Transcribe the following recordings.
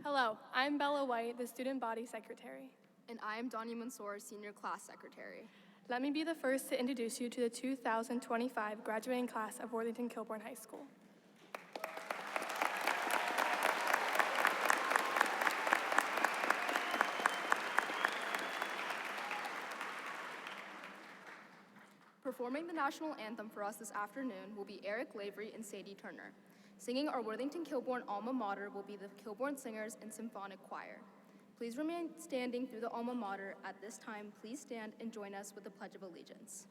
Hello, I'm Bella White, the Student Body Secretary. And I am Donnie Mansour, Senior Class Secretary. Let me be the first to introduce you to the 2025 graduating class of Worthington Kilbourne High School. Performing the national anthem for us this afternoon will be Eric Lavery and Sadie Turner. Singing our Worthington Kilbourne alma mater will be the Kilbourne Singers and Symphonic Choir. Please remain standing through the alma mater. At this time, please stand and join us with the Pledge of Allegiance.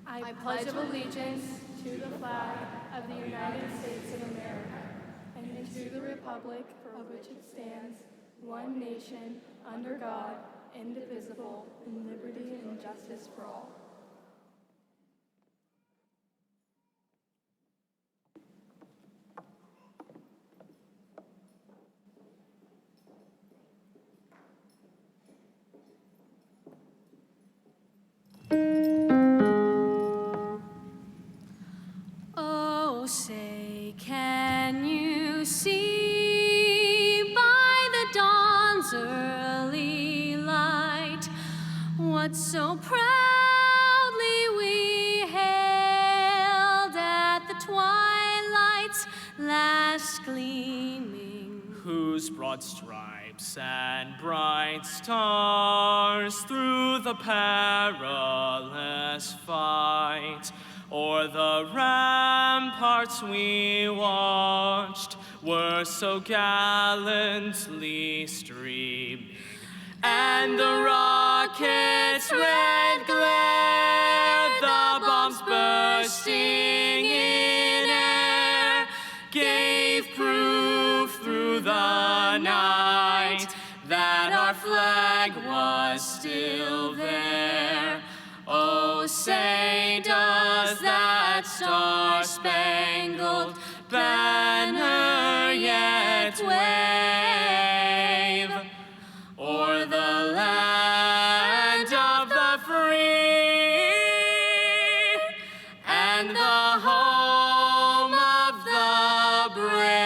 I pledge allegiance to the flag of the United States of America and to the republic for which it stands, one nation, under God, indivisible, with liberty and justice for all. Oh, say, can you see by the dawn's early light what so proudly we hailed at the twilight's last gleaming? Whose broad stripes and bright stars through the perilous fight o'er the ramparts we watched were so gallantly streaming, and the rocket's red glare, the bombs bursting in air, gave proof through the night that our flag was still there. Oh, say, does that star-spangled banner yet wave o'er the land of the free and the home of the brave?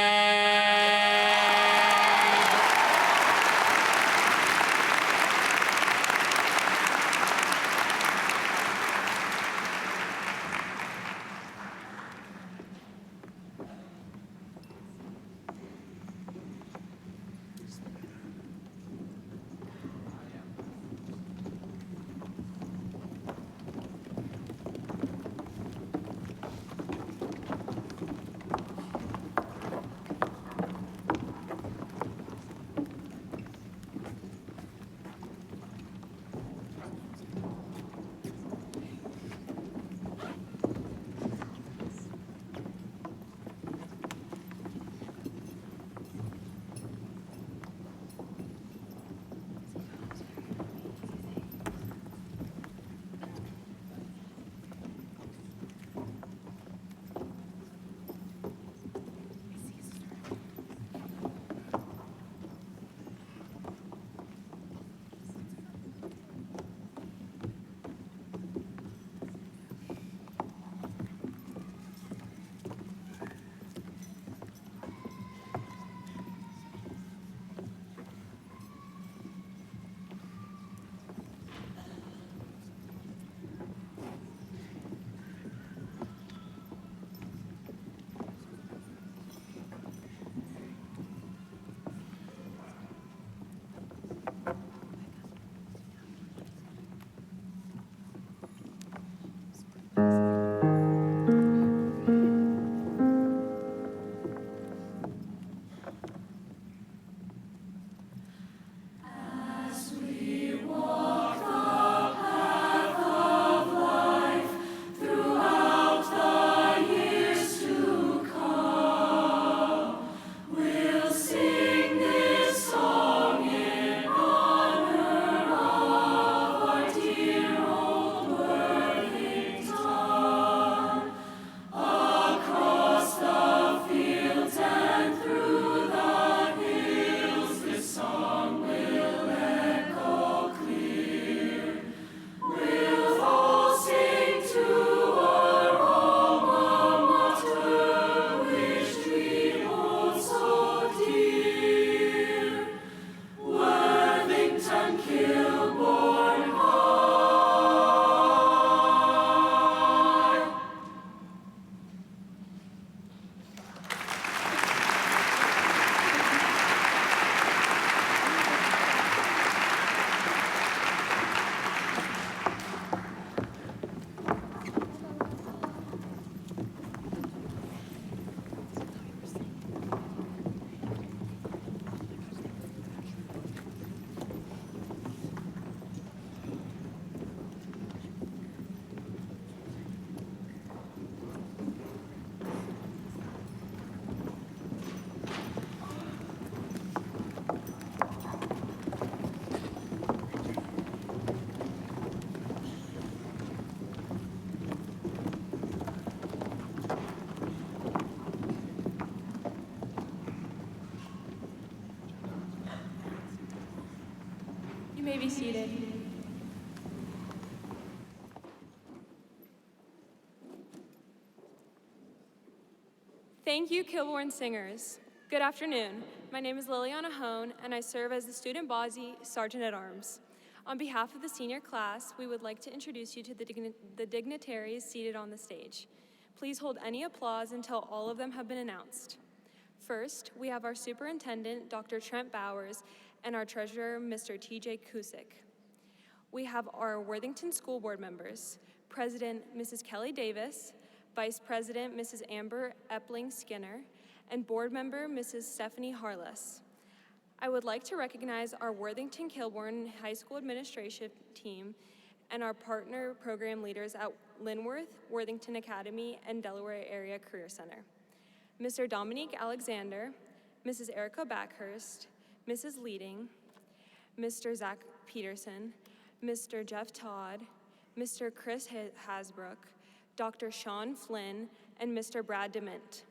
You may be seated. Thank you, Kilbourne singers. Good afternoon. My name is Liliana Hone, and I serve as the Student Bawsey Sergeant at Arms. On behalf of the senior class, we would like to introduce you to the dignitaries seated on the stage. Please hold any applause until all of them have been announced. First, we have our Superintendent, Dr. Trent Bowers, and our Treasurer, Mr. TJ Kusick. We have our Worthington School Board members, President Mrs. Kelly Davis, Vice President Mrs. Amber Epling Skinner, and Board Member Mrs. Stephanie Harless. I would like to recognize our Worthington Kilbourne High School administration team and our partner program leaders at Linworth, Worthington Academy, and Delaware Area Career Center. Mr. Dominique Alexander, Mrs. Erica Backhurst, Mrs. Leading, Mr. Zach Peterson, Mr. Jeff Todd, Mr. Chris Hasbrook, Dr. Sean Flynn, and Mr. Brad DeMint.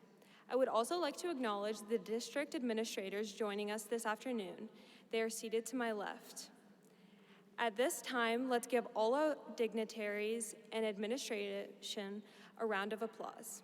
I would also like to acknowledge the district administrators joining us this afternoon. They are seated to my left. At this time, let's give all our dignitaries and administration a round of applause.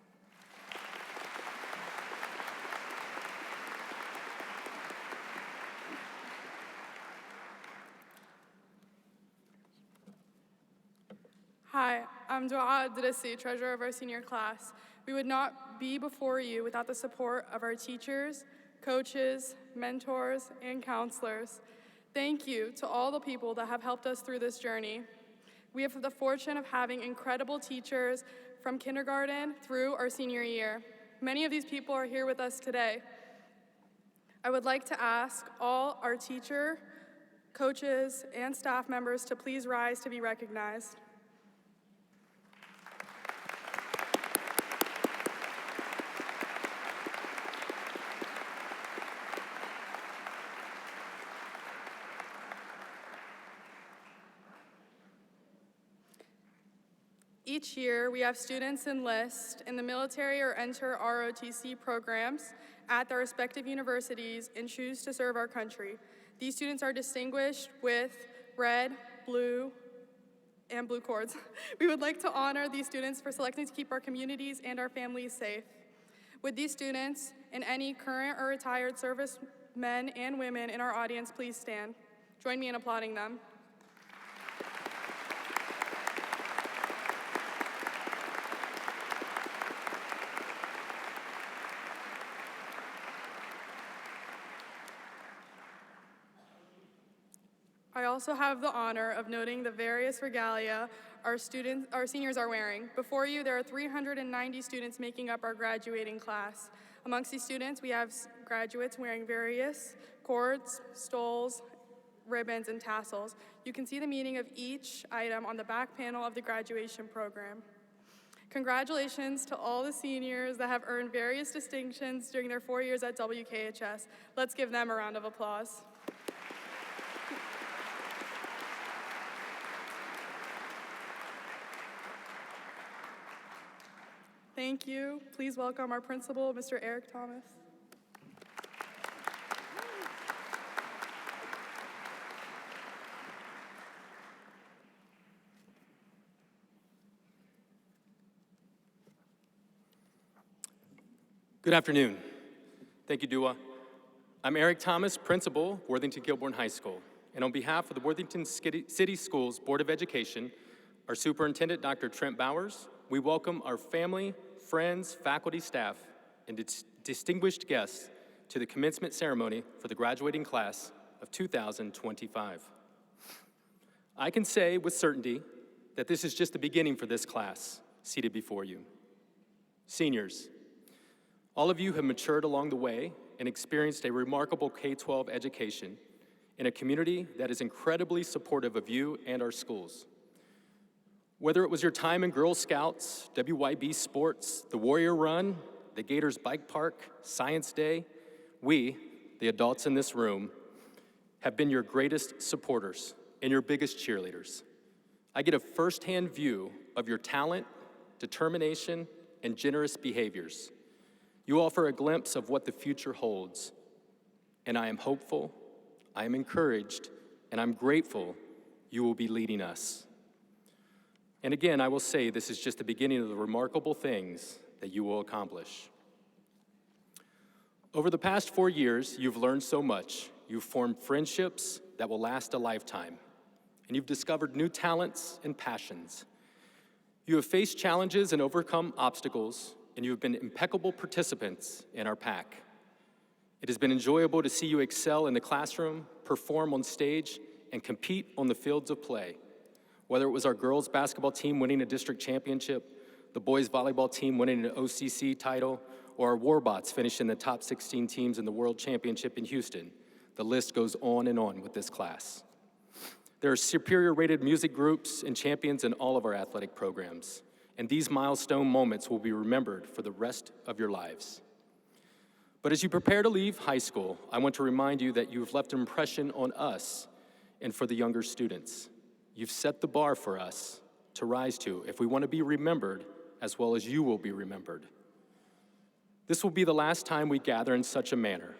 Hi, I'm Dua Adrisi, treasurer of our senior class. We would not be before you without the support of our teachers, coaches, mentors, and counselors. Thank you to all the people that have helped us through this journey. We have the fortune of having incredible teachers from kindergarten through our senior year. Many of these people are here with us today. I would like to ask all our teacher, coaches, and staff members to please rise to be recognized. Each year, we have students enlist in the military or enter ROTC programs at their respective universities and choose to serve our country. These students are distinguished with red, blue, and blue cords. We would like to honor these students for selecting to keep our communities and our families safe. Would these students and any current or retired servicemen and women in our audience please stand? Join me in applauding them. I also have the honor of noting the various regalia our seniors are wearing. Before you, there are 390 students making up our graduating class. Amongst these students, we have graduates wearing various cords, stoles, ribbons, and tassels. You can see the meaning of each item on the back panel of the graduation program. Congratulations to all the seniors that have earned various distinctions during their 4 years at WKHS. Let's give them a round of applause. Thank you. Please welcome our principal, Mr. Eric Thomas. Good afternoon. Thank you, Dua. I'm Eric Thomas, principal, Worthington Kilbourne High School. And on behalf of the Worthington City Schools Board of Education, our superintendent, Dr. Trent Bowers, we welcome our family, friends, faculty, staff, and distinguished guests to the commencement ceremony for the graduating class of 2025. I can say with certainty that this is just the beginning for this class seated before you. Seniors, all of you have matured along the way and experienced a remarkable K-12 education in a community that is incredibly supportive of you and our schools. Whether it was your time in Girl Scouts, WYB Sports, the Warrior Run, the Gators Bike Park, Science Day, we, the adults in this room, have been your greatest supporters and your biggest cheerleaders. I get a firsthand view of your talent, determination, and generous behaviors. You offer a glimpse of what the future holds, and I am hopeful, I am encouraged, and I'm grateful you will be leading us. And again, I will say this is just the beginning of the remarkable things that you will accomplish. Over the past 4 years, you've learned so much. You've formed friendships that will last a lifetime, and you've discovered new talents and passions. You have faced challenges and overcome obstacles, and you have been impeccable participants in our pack. It has been enjoyable to see you excel in the classroom, perform on stage, and compete on the fields of play. Whether it was our girls basketball team winning a district championship, the boys volleyball team winning an OCC title, or our Warbots finishing the top 16 teams in the World Championship in Houston, the list goes on and on with this class. There are superior rated music groups and champions in all of our athletic programs, and these milestone moments will be remembered for the rest of your lives. But as you prepare to leave high school, I want to remind you that you have left an impression on us and for the younger students. You've set the bar for us to rise to if we want to be remembered as well as you will be remembered. This will be the last time we gather in such a manner,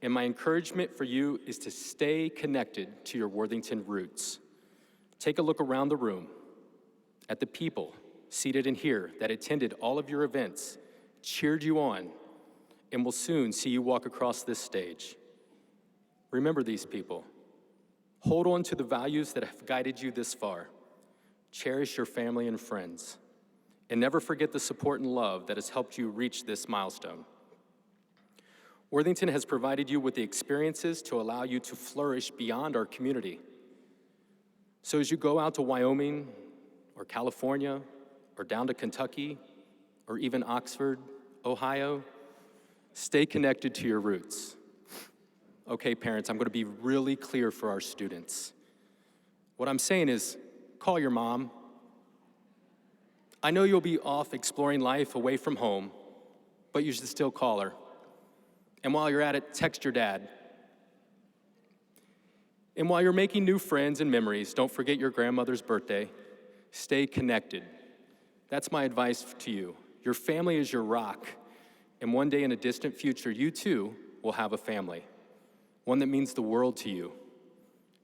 and my encouragement for you is to stay connected to your Worthington roots. Take a look around the room at the people seated in here that attended all of your events, cheered you on, and will soon see you walk across this stage. Remember these people. Hold on to the values that have guided you this far. Cherish your family and friends, and never forget the support and love that has helped you reach this milestone. Worthington has provided you with the experiences to allow you to flourish beyond our community. So as you go out to Wyoming or California or down to Kentucky or even Oxford, Ohio, stay connected to your roots. Okay, parents, I'm going to be really clear for our students. What I'm saying is, call your mom. I know you'll be off exploring life away from home, but you should still call her. And while you're at it, text your dad. And while you're making new friends and memories, don't forget your grandmother's birthday. Stay connected. That's my advice to you. Your family is your rock, and one day in a distant future, you too will have a family, one that means the world to you.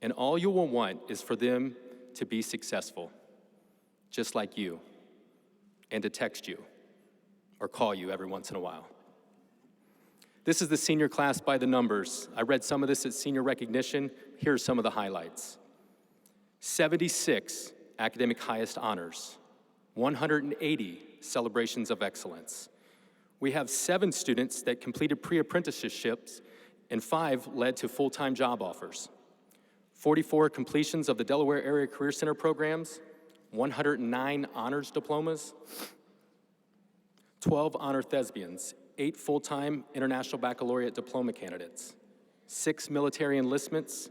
And all you will want is for them to be successful, just like you, and to text you or call you every once in a while. This is the senior class by the numbers. I read some of this at senior recognition. Here are some of the highlights. 76 academic highest honors, 180 celebrations of excellence. We have 7 students that completed pre-apprenticeships and 5 led to full-time job offers. 44 completions of the Delaware Area Career Center programs, 109 honors diplomas, 12 honor thespians, 8 full-time International Baccalaureate diploma candidates, 6 military enlistments,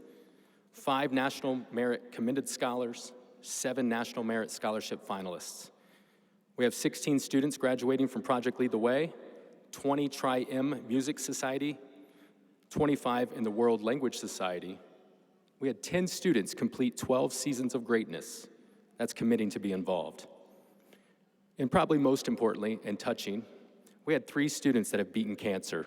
5 National Merit Commended Scholars, 7 National Merit Scholarship finalists. We have 16 students graduating from Project Lead the Way, 20 Tri-M Music Society, 25 in the World Language Society. We had 10 students complete 12 seasons of greatness. That's committing to be involved. And probably most importantly and touching, we had 3 students that have beaten cancer.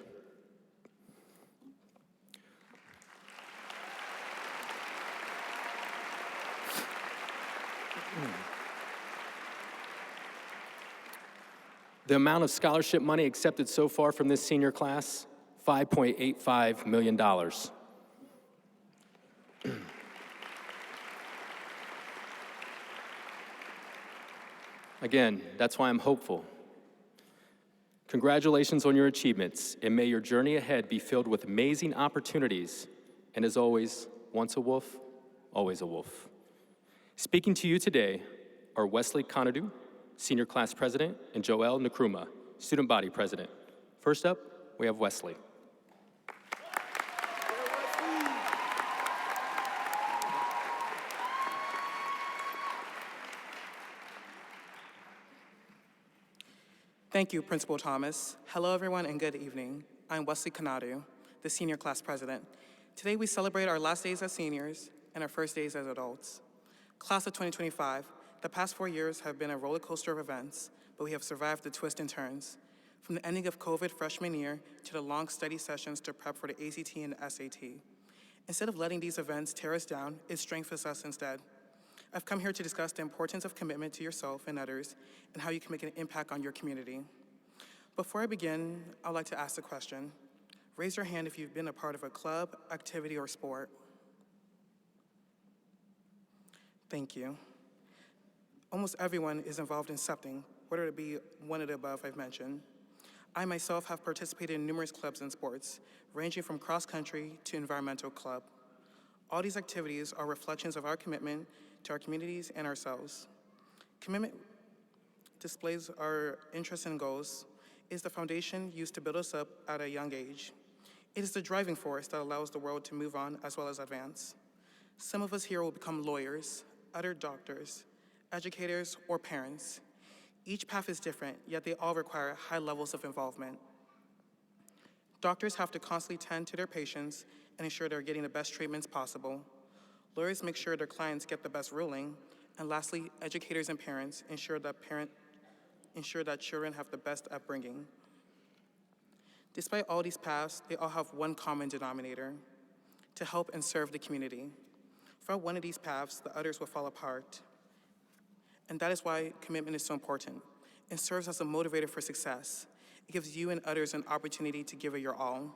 The amount of scholarship money accepted so far from this senior class, $5.85 million. Again, that's why I'm hopeful. Congratulations on your achievements, and may your journey ahead be filled with amazing opportunities. And as always, once a wolf, always a wolf. Speaking to you today are Wesley Conadu, Senior Class President, and Joel Nkrumah, Student Body President. First up, we have Wesley. Thank you, Principal Thomas. Hello, everyone, and good evening. I'm Wesley Conadu, the Senior Class President. Today, we celebrate our last days as seniors and our first days as adults. Class of 2025, the past 4 years have been a roller coaster of events, but we have survived the twists and turns. From the ending of COVID freshman year to the long study sessions to prep for the ACT and the SAT. Instead of letting these events tear us down, it strengthens us instead. I've come here to discuss the importance of commitment to yourself and others and how you can make an impact on your community. Before I begin, I'd like to ask a question. Raise your hand if you've been a part of a club, activity, or sport. Thank you. Almost everyone is involved in something, whether it be one of the above I've mentioned. I myself have participated in numerous clubs and sports, ranging from cross-country to environmental club. All these activities are reflections of our commitment to our communities and ourselves. Commitment displays our interests and goals, is the foundation used to build us up at a young age. It is the driving force that allows the world to move on as well as advance. Some of us here will become lawyers, other doctors, educators, or parents. Each path is different, yet they all require high levels of involvement. Doctors have to constantly tend to their patients and ensure they're getting the best treatments possible. Lawyers make sure their clients get the best ruling. And lastly, educators and parents ensure that children have the best upbringing. Despite all these paths, they all have one common denominator: to help and serve the community. Without one of these paths, the others will fall apart. And that is why commitment is so important. It serves as a motivator for success. It gives you and others an opportunity to give it your all.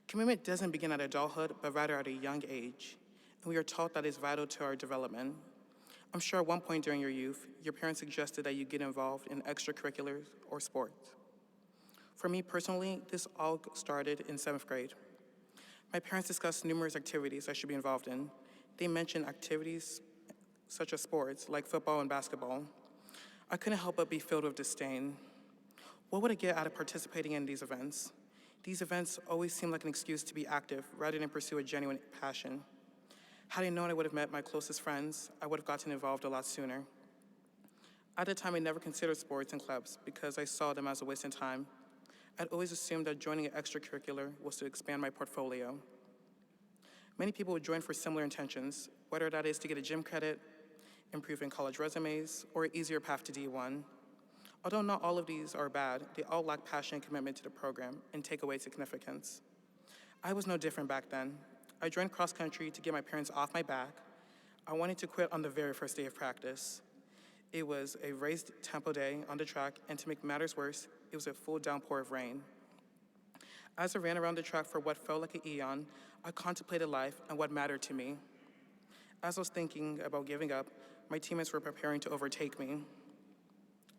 Commitment doesn't begin at adulthood, but rather at a young age. And we are taught that it's vital to our development. I'm sure at one point during your youth, your parents suggested that you get involved in extracurriculars or sports. For me personally, this all started in 7th grade. My parents discussed numerous activities I should be involved in. They mentioned activities such as sports, like football and basketball. I couldn't help but be filled with disdain. What would I get out of participating in these events? These events always seem like an excuse to be active rather than pursue a genuine passion. Had I known I would have met my closest friends, I would have gotten involved a lot sooner. At the time, I never considered sports and clubs because I saw them as a waste of time. I'd always assumed that joining an extracurricular was to expand my portfolio. Many people would join for similar intentions, whether that is to get a gym credit, improving college resumes, or an easier path to D1. Although not all of these are bad, they all lack passion and commitment to the program and take away significance. I was no different back then. I joined cross-country to get my parents off my back. I wanted to quit on the very first day of practice. It was a raised tempo day on the track, and to make matters worse, it was a full downpour of rain. As I ran around the track for what felt like an eon, I contemplated life and what mattered to me. As I was thinking about giving up, my teammates were preparing to overtake me.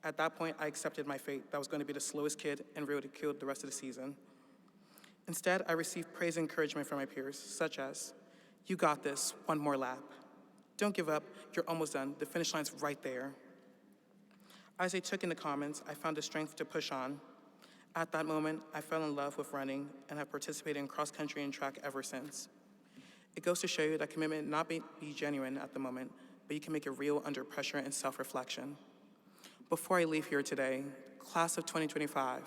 At that point, I accepted my fate that I was going to be the slowest kid and ridiculed the rest of the season. Instead, I received praise and encouragement from my peers, such as, "You got this, one more lap. Don't give up, you're almost done, the finish line's right there." As I took in the comments, I found the strength to push on. At that moment, I fell in love with running and have participated in cross-country and track ever since. It goes to show you that commitment not be genuine at the moment, but you can make it real under pressure and self-reflection. Before I leave here today, class of 2025,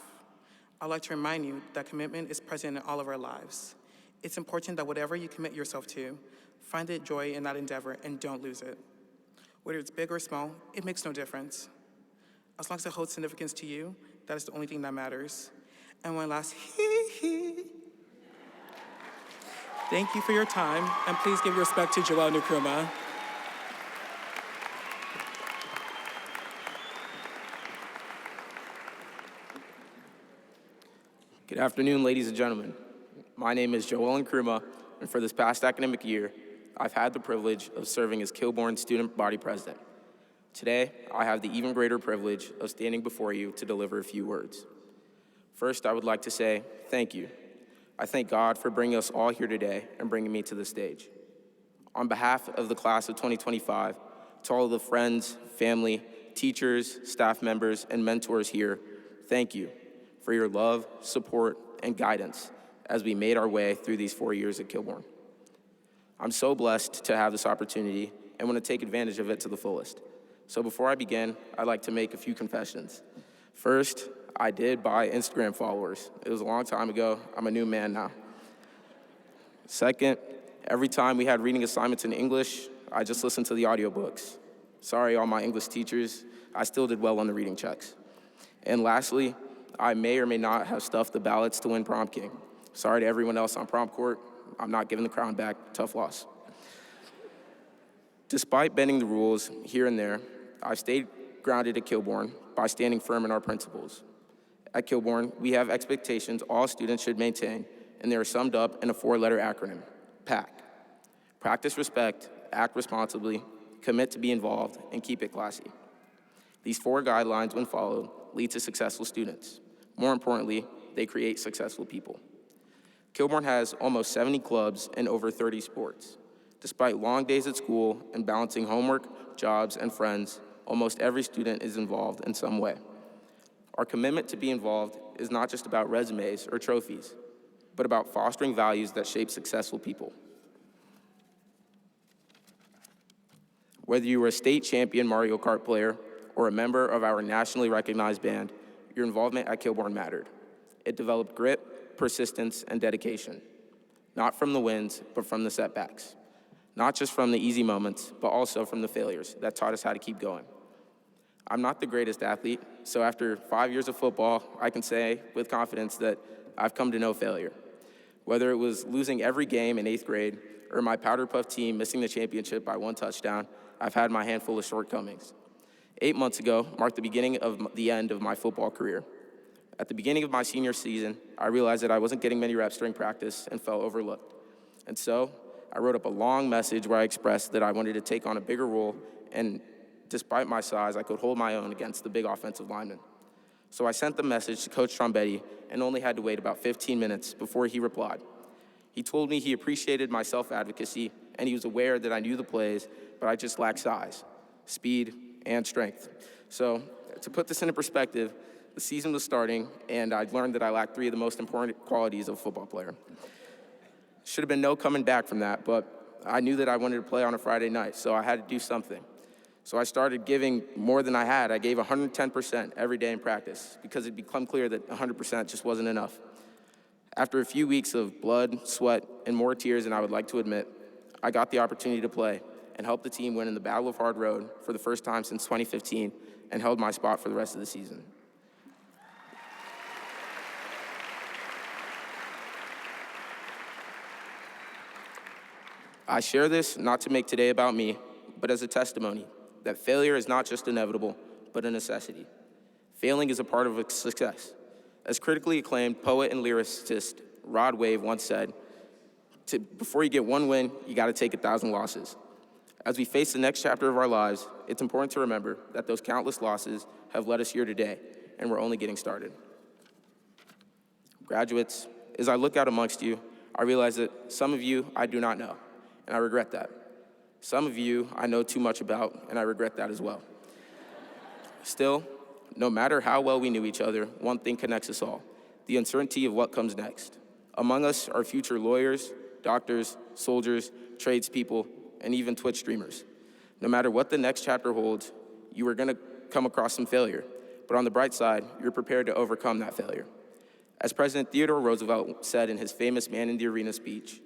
I'd like to remind you that commitment is present in all of our lives. It's important that whatever you commit yourself to, find the joy in that endeavor and don't lose it. Whether it's big or small, it makes no difference. As long as it holds significance to you, that is the only thing that matters. And one last hee. Thank you for your time, and please give your respect to Joelle Nkrumah. Good afternoon, ladies and gentlemen. My name is Joelle Nkrumah, and for this past academic year, I've had the privilege of serving as Kilbourne Student Body President. Today, I have the even greater privilege of standing before you to deliver a few words. First, I would like to say thank you. I thank God for bringing us all here today and bringing me to the stage. On behalf of the class of 2025, to all of the friends, family, teachers, staff members, and mentors here, thank you for your love, support, and guidance as we made our way through these 4 years at Kilbourne. I'm so blessed to have this opportunity and want to take advantage of it to the fullest. So before I begin, I'd like to make a few confessions. First, I did buy Instagram followers. It was a long time ago. I'm a new man now. Second, every time we had reading assignments in English, I just listened to the audiobooks. Sorry, all my English teachers, I still did well on the reading checks. And lastly, I may or may not have stuffed the ballots to win prom king. Sorry to everyone else on prom court, I'm not giving the crown back. Tough loss. Despite bending the rules here and there, I've stayed grounded at Kilbourne by standing firm in our principles. At Kilbourne, we have expectations all students should maintain, and they are summed up in a 4-letter acronym, PAC. Practice respect, act responsibly, commit to be involved, and keep it classy. These 4 guidelines, when followed, lead to successful students. More importantly, they create successful people. Kilbourne has almost 70 clubs and over 30 sports. Despite long days at school and balancing homework, jobs, and friends, almost every student is involved in some way. Our commitment to be involved is not just about resumes or trophies, but about fostering values that shape successful people. Whether you were a state champion Mario Kart player or a member of our nationally recognized band, your involvement at Kilbourne mattered. It developed grit, persistence, and dedication, not from the wins, but from the setbacks. Not just from the easy moments, but also from the failures that taught us how to keep going. I'm not the greatest athlete, so after 5 years of football, I can say with confidence that I've come to know failure. Whether it was losing every game in 8th grade or my powder puff team missing the championship by 1 touchdown, I've had my handful of shortcomings. 8 months ago marked the beginning of the end of my football career. At the beginning of my senior season, I realized that I wasn't getting many reps during practice and felt overlooked. And so, I wrote up a long message where I expressed that I wanted to take on a bigger role, and despite my size, I could hold my own against the big offensive lineman. So I sent the message to Coach Trombetti and only had to wait about 15 minutes before he replied. He told me he appreciated my self-advocacy, and he was aware that I knew the plays, but I just lacked size, speed, and strength. So to put this into perspective, the season was starting, and I'd learned that I lacked 3 of the most important qualities of a football player. Should have been no coming back from that, but I knew that I wanted to play on a Friday night, so I had to do something. So I started giving more than I had. I gave 110% every day in practice because it became clear that 100% just wasn't enough. After a few weeks of blood, sweat, and more tears than I would like to admit, I got the opportunity to play and help the team win in the Battle of Hard Road for the first time since 2015 and held my spot for the rest of the season. I share this not to make today about me, but as a testimony that failure is not just inevitable, but a necessity. Failing is a part of success. As critically acclaimed poet and lyricist Rod Wave once said, before you get 1 win, you gotta take 1,000 losses. As we face the next chapter of our lives, it's important to remember that those countless losses have led us here today, and we're only getting started. Graduates, as I look out amongst you, I realize that some of you I do not know, and I regret that. Some of you I know too much about, and I regret that as well. Still, no matter how well we knew each other, one thing connects us all: the uncertainty of what comes next. Among us are future lawyers, doctors, soldiers, tradespeople, and even Twitch streamers. No matter what the next chapter holds, you are gonna come across some failure, but on the bright side, you're prepared to overcome that failure. As President Theodore Roosevelt said in his famous Man in the Arena speech,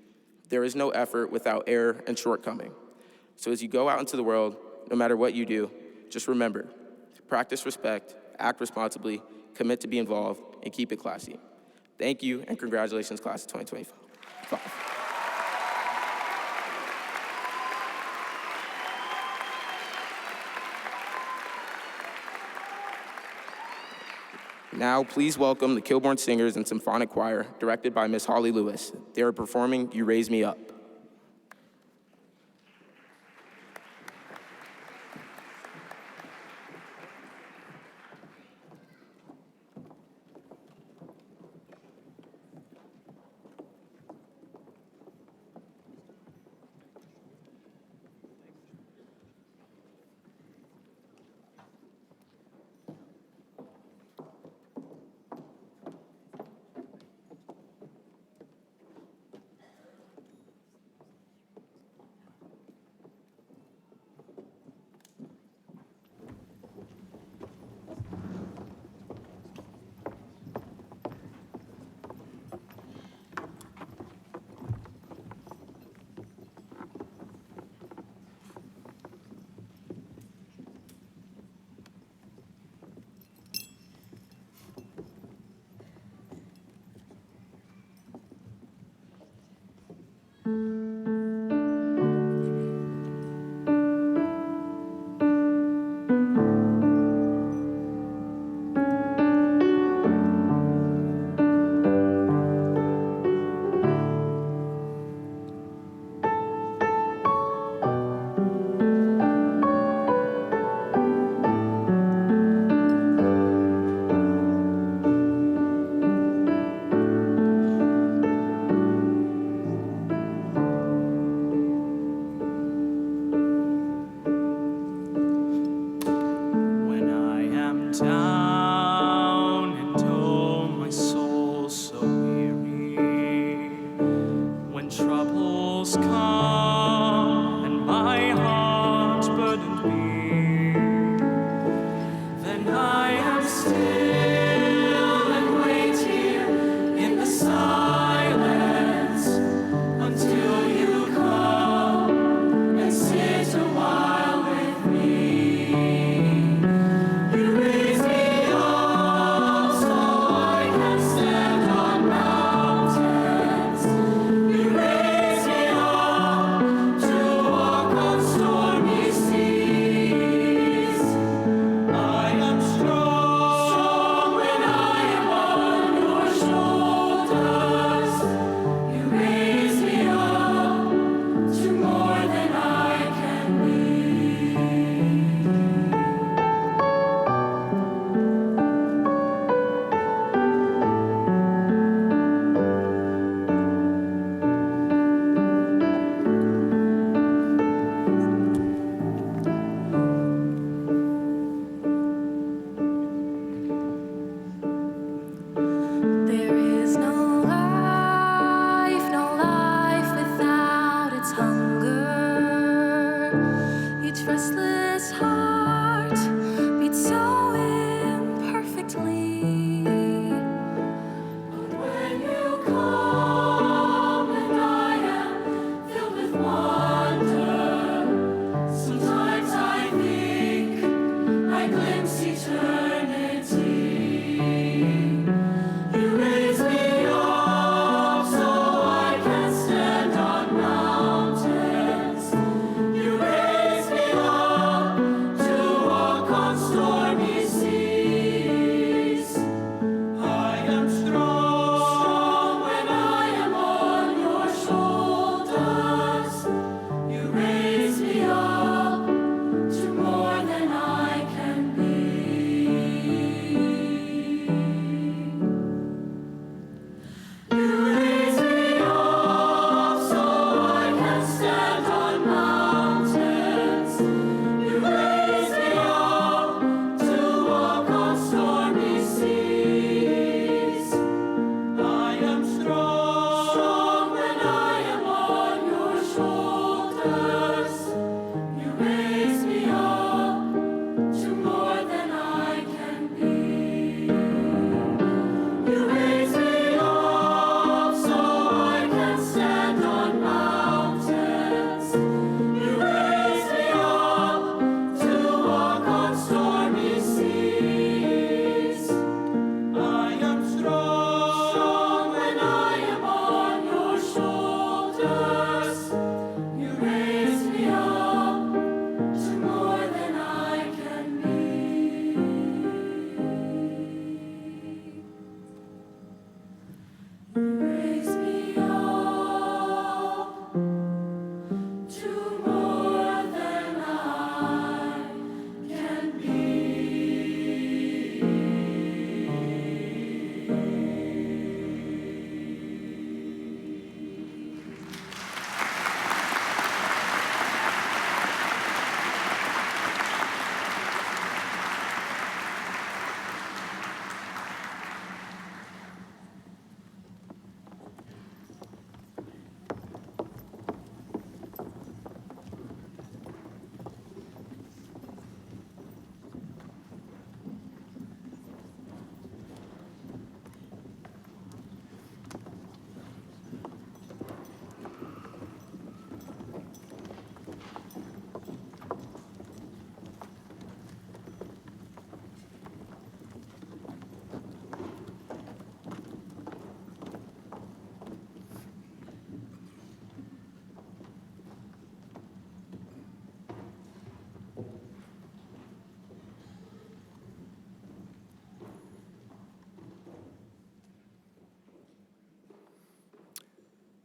there is no effort without error and shortcoming. So as you go out into the world, no matter what you do, just remember, practice respect, act responsibly, commit to be involved, and keep it classy. Thank you, and congratulations, class of 2025. Now, please welcome the Kilbourne Singers and Symphonic Choir, directed by Miss Holly Lewis. They are performing You Raise Me Up.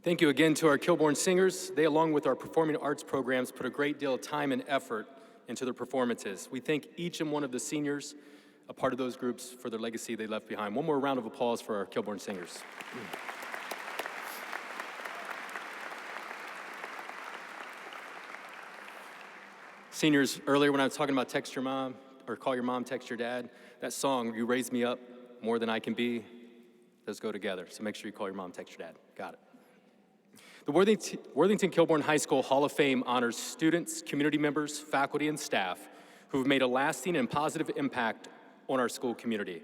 Thank you again to our Kilbourne singers. They, along with our performing arts programs, put a great deal of time and effort into their performances. We thank each and one of the seniors, a part of those groups, for their legacy they left behind. One more round of applause for our Kilbourne singers. Seniors, earlier when I was talking about text your mom, or call your mom, text your dad, that song, You Raise Me Up More Than I Can Be, those go together. So make sure you call your mom, text your dad. Got it. The Worthington Kilbourne High School Hall of Fame honors students, community members, faculty, and staff who have made a lasting and positive impact on our school community.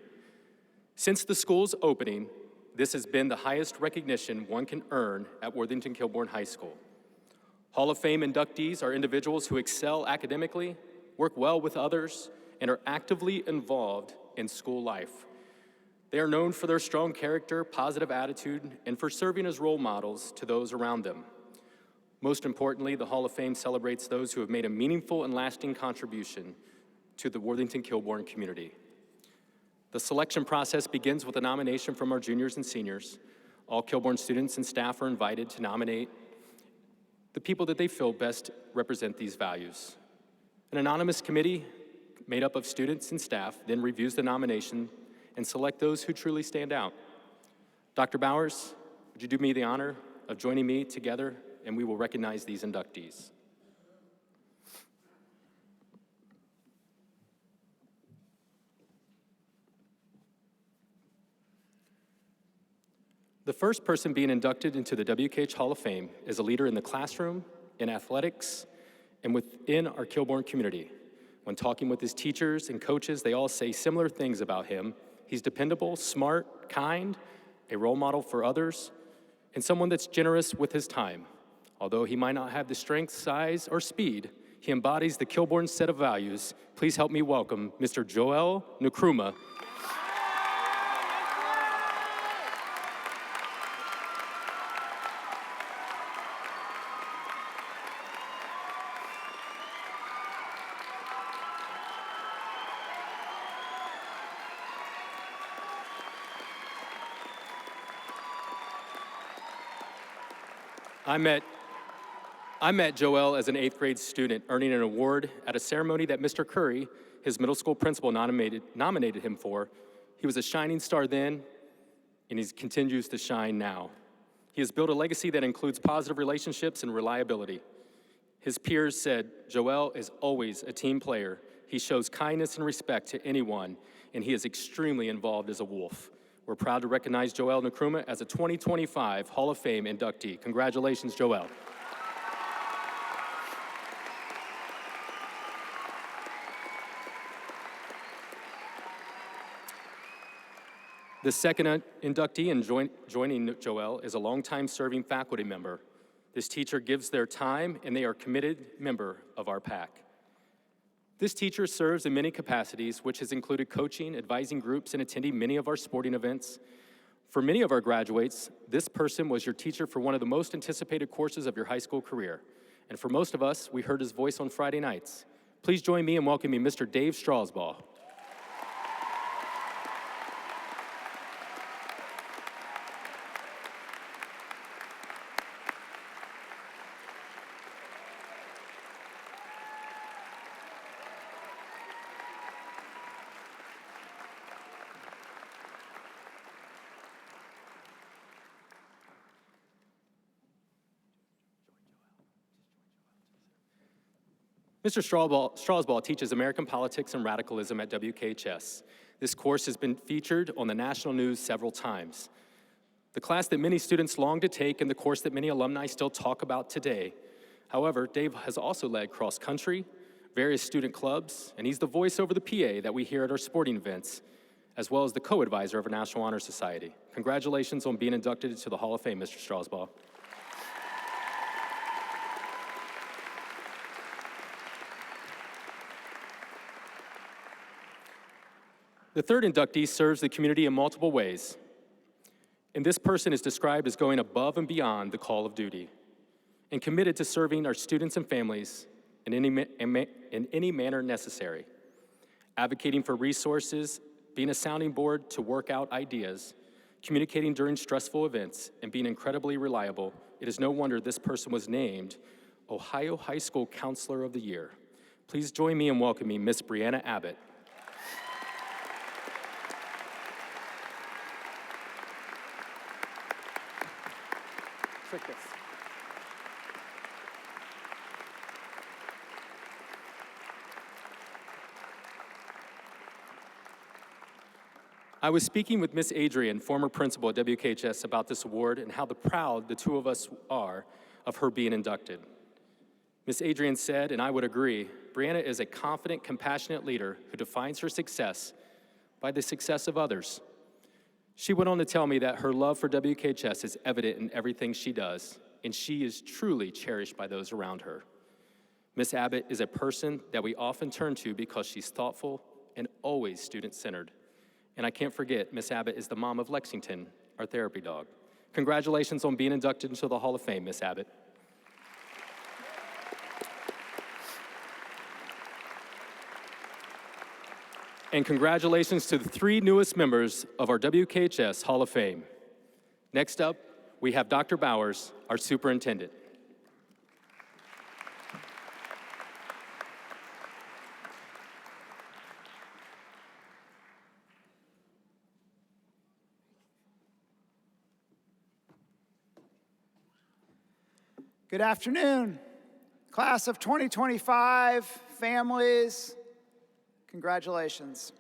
Since the school's opening, this has been the highest recognition one can earn at Worthington Kilbourne High School. Hall of Fame inductees are individuals who excel academically, work well with others, and are actively involved in school life. They are known for their strong character, positive attitude, and for serving as role models to those around them. Most importantly, the Hall of Fame celebrates those who have made a meaningful and lasting contribution to the Worthington Kilbourne community. The selection process begins with a nomination from our juniors and seniors. All Kilbourne students and staff are invited to nominate the people that they feel best represent these values. An anonymous committee made up of students and staff then reviews the nomination and select those who truly stand out. Dr. Bowers, would you do me the honor of joining me together, and we will recognize these inductees. The first person being inducted into the WKH Hall of Fame is a leader in the classroom, in athletics, and within our Kilbourne community. When talking with his teachers and coaches, they all say similar things about him. He's dependable, smart, kind, a role model for others, and someone that's generous with his time. Although he might not have the strength, size, or speed, he embodies the Kilbourne set of values. Please help me welcome Mr. Joel Nkrumah. I met Joel as an 8th grade student, earning an award at a ceremony that Mr. Curry, his middle school principal, nominated him for. He was a shining star then, and he continues to shine now. He has built a legacy that includes positive relationships and reliability. His peers said, Joel is always a team player. He shows kindness and respect to anyone, and he is extremely involved as a wolf. We're proud to recognize Joel Nkrumah as a 2025 Hall of Fame inductee. Congratulations, Joel. The second inductee in joining Joel is a longtime serving faculty member. This teacher gives their time, and they are a committed member of our PAC. This teacher serves in many capacities, which has included coaching, advising groups, and attending many of our sporting events. For many of our graduates, this person was your teacher for one of the most anticipated courses of your high school career. And for most of us, we heard his voice on Friday nights. Please join me in welcoming Mr. Dave Strasbaugh. Mr. Strasbaugh teaches American politics and radicalism at WKHS. This course has been featured on the national news several times. The class that many students long to take and the course that many alumni still talk about today. However, Dave has also led cross-country, various student clubs, and he's the voice over the PA that we hear at our sporting events, as well as the co-advisor of our National Honor Society. Congratulations on being inducted into the Hall of Fame, Mr. Strasbaugh. The third inductee serves the community in multiple ways, and this person is described as going above and beyond the call of duty and committed to serving our students and families in any manner necessary, advocating for resources, being a sounding board to work out ideas, communicating during stressful events, and being incredibly reliable. it is no wonder this person was named Ohio High School Counselor of the Year. Please join me in welcoming Miss Brianna Abbott. Trick this. I was speaking with Miss Adrian, former principal at WKHS, about this award and how proud the two of us are of her being inducted. Miss Adrian said, and I would agree, Brianna is a confident, compassionate leader who defines her success by the success of others. She went on to tell me that her love for WKHS is evident in everything she does, and she is truly cherished by those around her. Miss Abbott is a person that we often turn to because she's thoughtful and always student-centered. And I can't forget, Miss Abbott is the mom of Lexington, our therapy dog. Congratulations on being inducted into the Hall of Fame, Miss Abbott. And congratulations to the 3 newest members of our WKHS Hall of Fame. Next up, we have Dr. Bowers, our superintendent. Good afternoon, class of 2025, families, congratulations.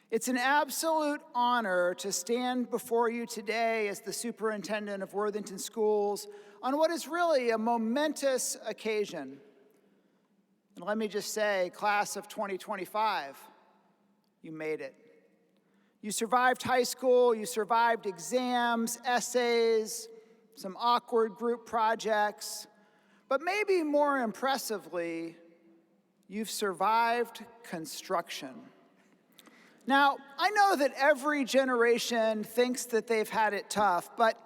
It's an absolute honor to stand before you today as the superintendent of Worthington Schools on what is really a momentous occasion. And let me just say, class of 2025, you made it. You survived high school, you survived exams, essays, some awkward group projects, but maybe more impressively, you've survived construction. Now, I know that every generation thinks that they've had it tough, but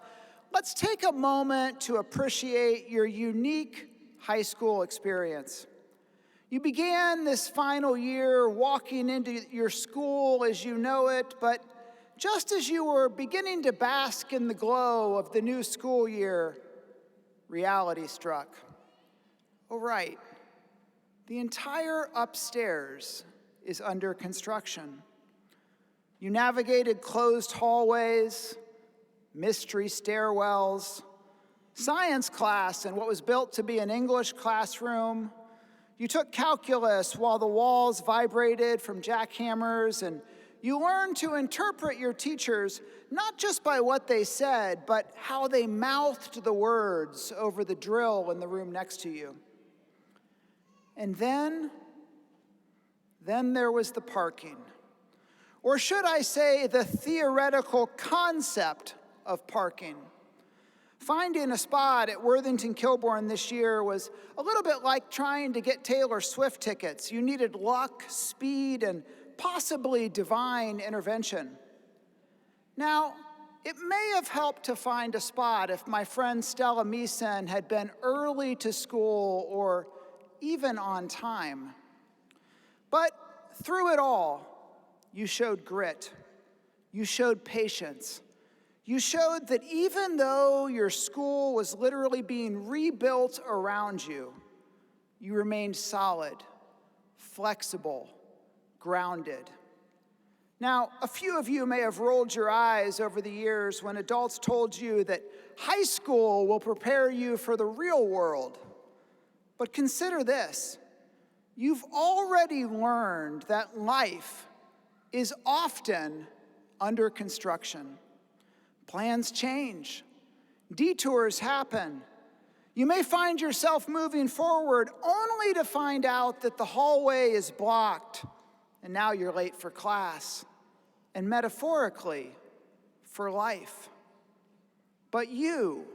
let's take a moment to appreciate your unique high school experience. You began this final year walking into your school as you know it, but just as you were beginning to bask in the glow of the new school year, reality struck. Oh, right. The entire upstairs is under construction. You navigated closed hallways, mystery stairwells, science class in what was built to be an English classroom. You took calculus while the walls vibrated from jackhammers, and you learned to interpret your teachers not just by what they said, but how they mouthed the words over the drill in the room next to you. And then there was the parking. Or should I say the theoretical concept of parking. Finding a spot at Worthington Kilbourne this year was a little bit like trying to get Taylor Swift tickets. You needed luck, speed, and possibly divine intervention. Now, it may have helped to find a spot if my friend Stella Meeson had been early to school or even on time. But through it all, you showed grit. You showed patience. You showed that even though your school was literally being rebuilt around you, you remained solid, flexible, grounded. Now, a few of you may have rolled your eyes over the years when adults told you that high school will prepare you for the real world. But consider this. You've already learned that life is often under construction. Plans change. Detours happen. You may find yourself moving forward only to find out that the hallway is blocked, and now you're late for class, and metaphorically, for life. But you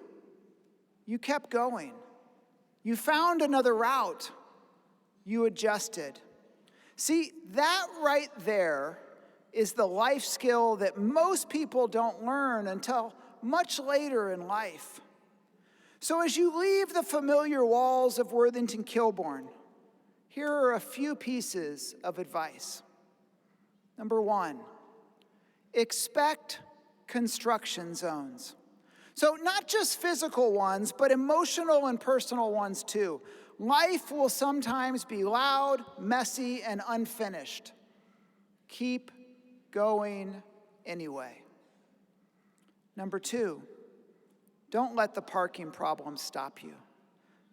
kept going. You found another route. You adjusted. See, that right there is the life skill that most people don't learn until much later in life. So as you leave the familiar walls of Worthington Kilbourne, here are a few pieces of advice. Number one, expect construction zones. So not just physical ones, but emotional and personal ones too. Life will sometimes be loud, messy, and unfinished. Keep going anyway. Number 2, don't let the parking problem stop you,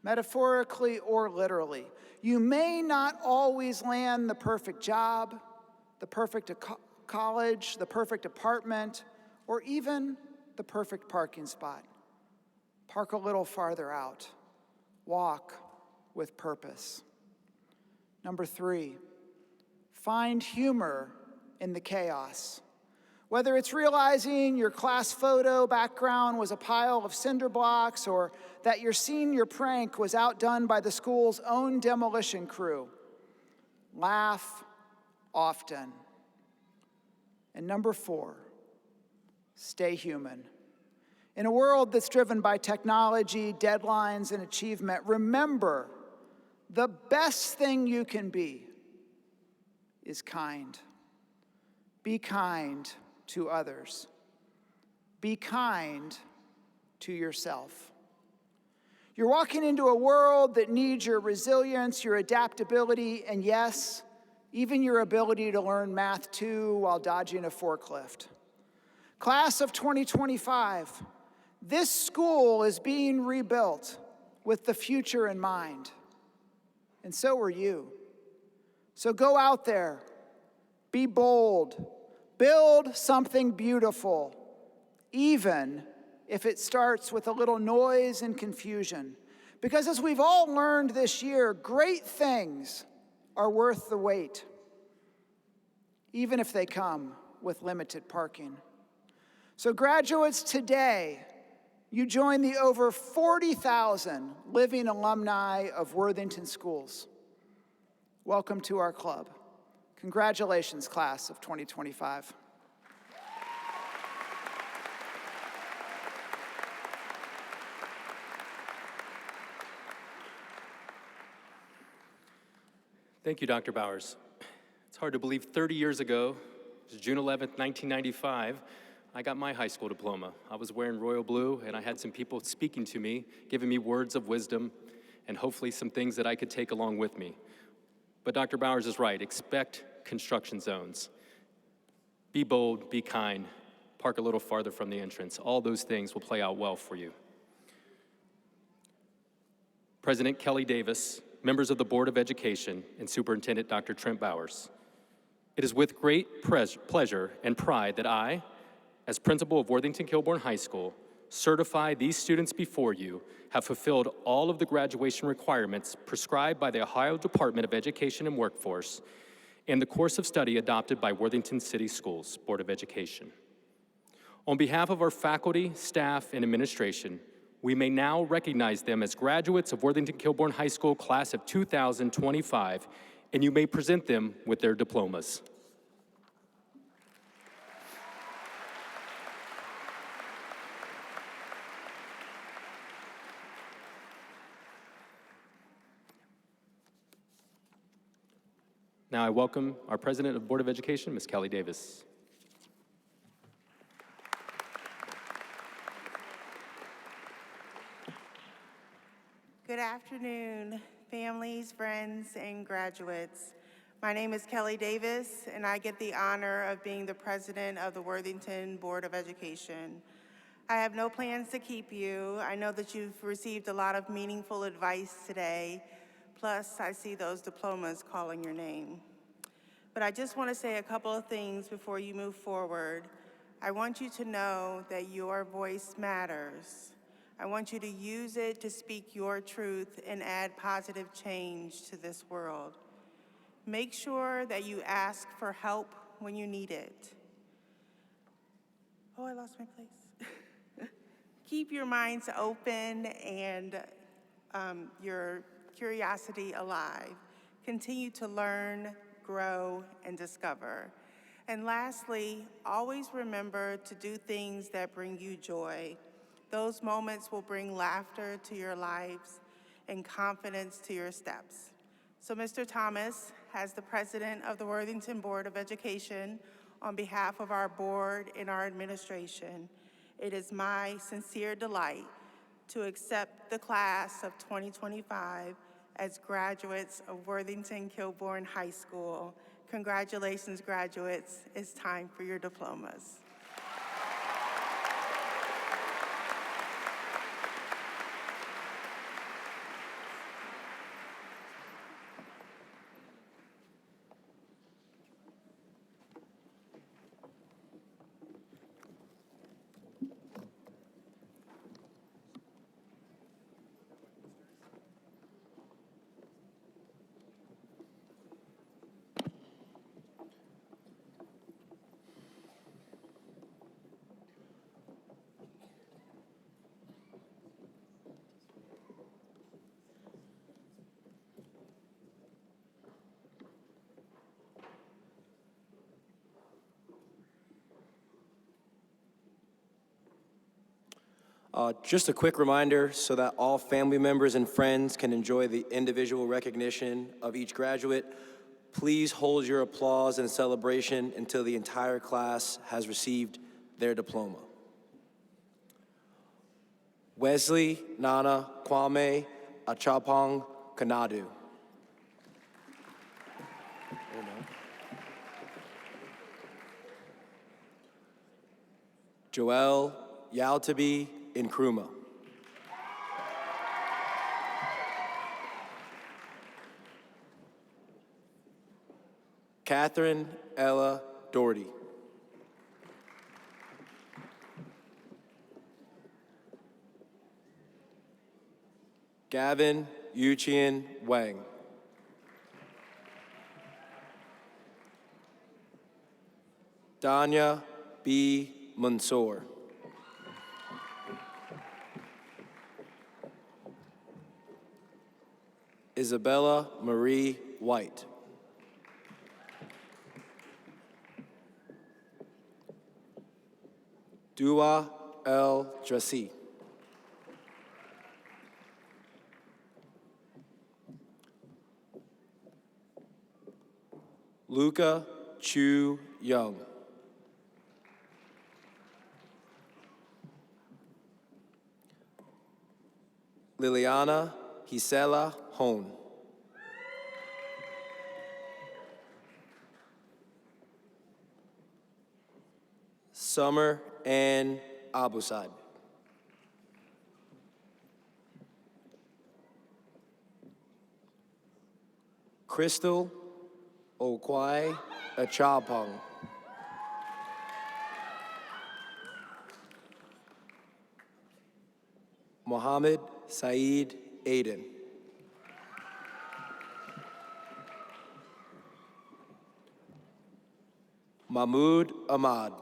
metaphorically or literally. You may not always land the perfect job, the perfect college, the perfect apartment, or even the perfect parking spot. Park a little farther out. Walk with purpose. Number 3, find humor in the chaos. Whether it's realizing your class photo background was a pile of cinder blocks or that your senior prank was outdone by the school's own demolition crew, laugh often. And number 4, stay human. In a world that's driven by technology, deadlines, and achievement, remember the best thing you can be is kind. Be kind to others. Be kind to yourself. You're walking into a world that needs your resilience, your adaptability, and yes, even your ability to learn math too while dodging a forklift. Class of 2025, this school is being rebuilt with the future in mind. And so are you. So go out there, be bold, build something beautiful, even if it starts with a little noise and confusion. Because as we've all learned this year, great things are worth the wait, even if they come with limited parking. So graduates, today, you join the over 40,000 living alumni of Worthington schools. Welcome to our club. Congratulations, class of 2025. Thank you, Dr. Bowers. It's hard to believe 30 years ago, it was June 11th, 1995, I got my high school diploma. I was wearing royal blue, and I had some people speaking to me, giving me words of wisdom, and hopefully some things that I could take along with me. But Dr. Bowers is right. Expect construction zones. Be bold, be kind, park a little farther from the entrance. All those things will play out well for you. President Kelly Davis, members of the Board of Education, and Superintendent Dr. Trent Bowers, it is with great pleasure and pride that I, as principal of Worthington Kilbourne High School, certify these students before you have fulfilled all of the graduation requirements prescribed by the Ohio Department of Education and Workforce and the course of study adopted by Worthington City Schools Board of Education. On behalf of our faculty, staff, and administration, we may now recognize them as graduates of Worthington Kilbourne High School class of 2025, and you may present them with their diplomas. Now I welcome our President of the Board of Education, Ms. Kelly Davis. Good afternoon, families, friends, and graduates. My name is Kelly Davis, and I get the honor of being the President of the Worthington Board of Education. I have no plans to keep you. I know that you've received a lot of meaningful advice today. Plus, I see those diplomas calling your name. But I just want to say a couple of things before you move forward. I want you to know that your voice matters. I want you to use it to speak your truth and add positive change to this world. Make sure that you ask for help when you need it. Oh, I lost my place. Keep your minds open and your curiosity alive. Continue to learn, grow, and discover. And lastly, always remember to do things that bring you joy. Those moments will bring laughter to your lives and confidence to your steps. So Mr. Thomas, as the President of the Worthington Board of Education, on behalf of our board and our administration, It is my sincere delight to accept the class of 2025 as graduates of Worthington Kilbourne High School. Congratulations, graduates. It's time for your diplomas. Just a quick reminder so that all family members and friends can enjoy the individual recognition of each graduate. Please hold your applause and celebration until the entire class has received their diploma. Wesley Nana Kwame Achapong Kanadu. Joel Yaltabi Nkrumah. Catherine Ella Doherty. Gavin Yuchien Wang. Danya B. Mansour. Isabella Marie White. Dua El Drassi. Luca Chu Young. Liliana Gisela Hone. Summer Ann Abusad. Crystal Okwai Achapong. Mohammed Saeed Aden. Mahmoud Ahmad.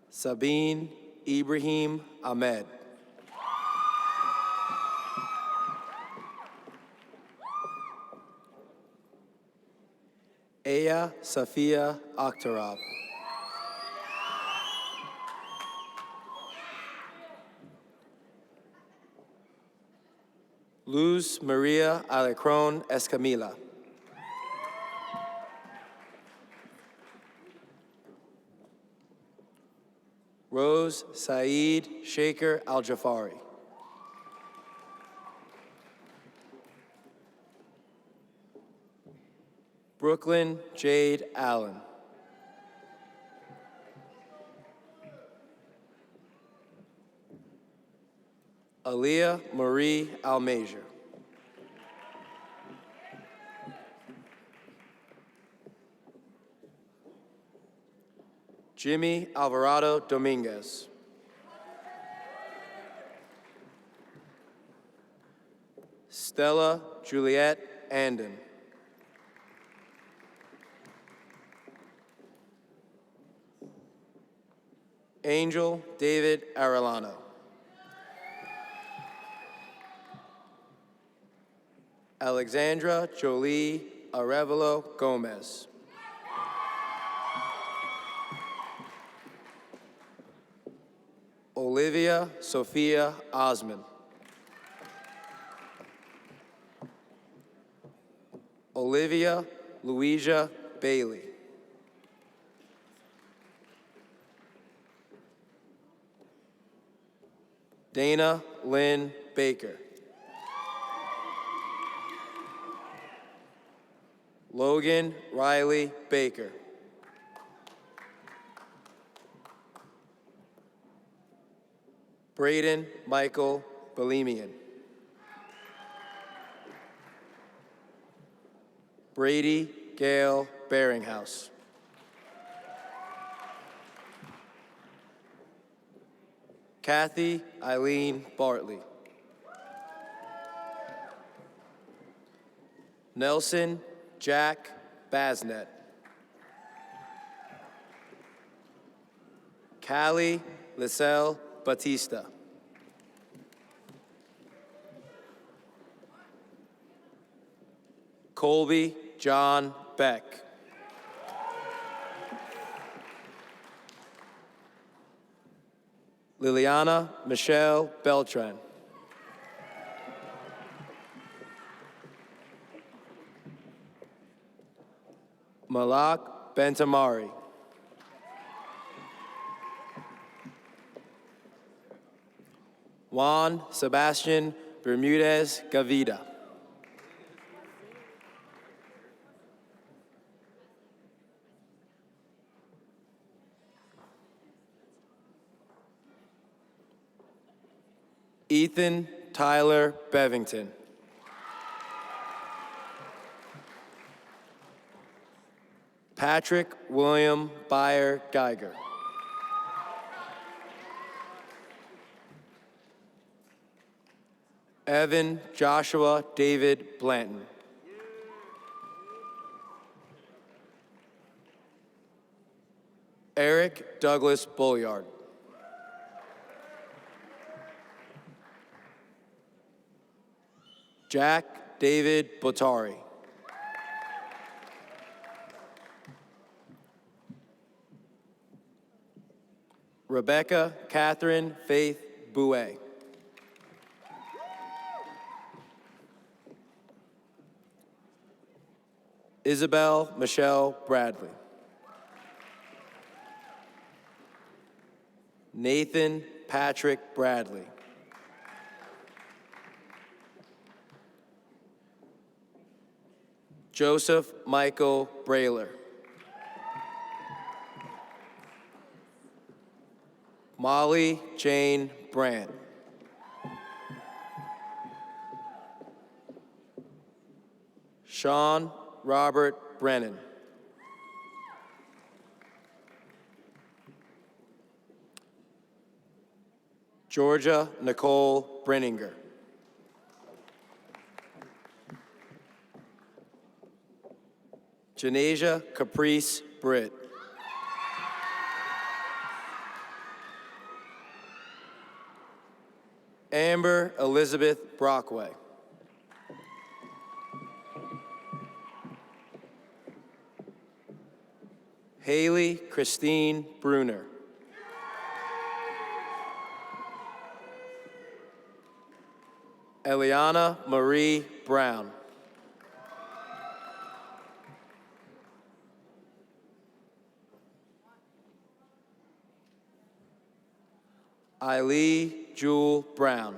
Sabine Ibrahim Ahmed. Aya Safia Akhtarab. Luz Maria Alecron Escamilla. Rose Saeed Shaker Al-Jafari. Brooklyn Jade Allen. Aaliyah Marie Almazier. Jimmy Alvarado Dominguez. Stella Juliet Anden. Angel David Arellano. Alexandra Jolie Arevalo Gomez. Olivia Sophia Osman. Olivia Louisa Bailey. Dana Lynn Baker. Logan Riley Baker. Braden Michael Belemian. Brady Gail Beringhouse. Kathy Eileen Bartley. Nelson Jack Basnet. Callie Liselle Batista. Colby John Beck. Liliana Michelle Beltran. Malak Bentamari. Juan Sebastian Bermudez Gavida. Ethan Tyler Bevington. Patrick William Byer Geiger. Evan Joshua David Blanton. Eric Douglas Bolliard. Jack David Botari. Rebecca Catherine Faith Bouet. Isabel Michelle Bradley. Nathan Patrick Bradley. Joseph Michael Brayler. Molly Jane Brandt. Sean Robert Brennan. Georgia Nicole Brenninger. Janasia Caprice Britt. Amber Elizabeth Brockway. Haley Christine Bruner. Eliana Marie Brown. Eileen Jewel Brown.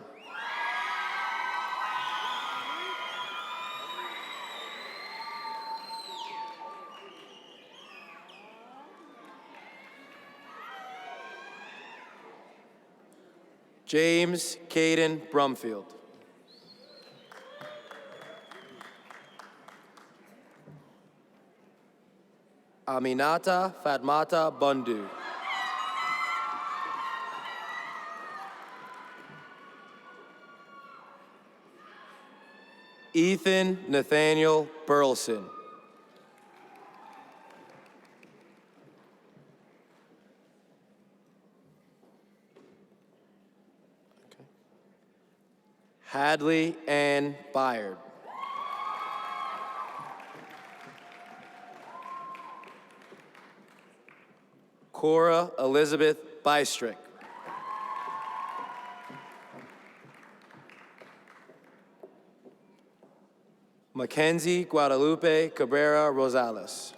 James Caden Brumfield. Aminata Fatmata Bundu. Ethan Nathaniel Burleson. Hadley Ann Byard. Cora Elizabeth Bystrick. Mackenzie Guadalupe Cabrera Rosales.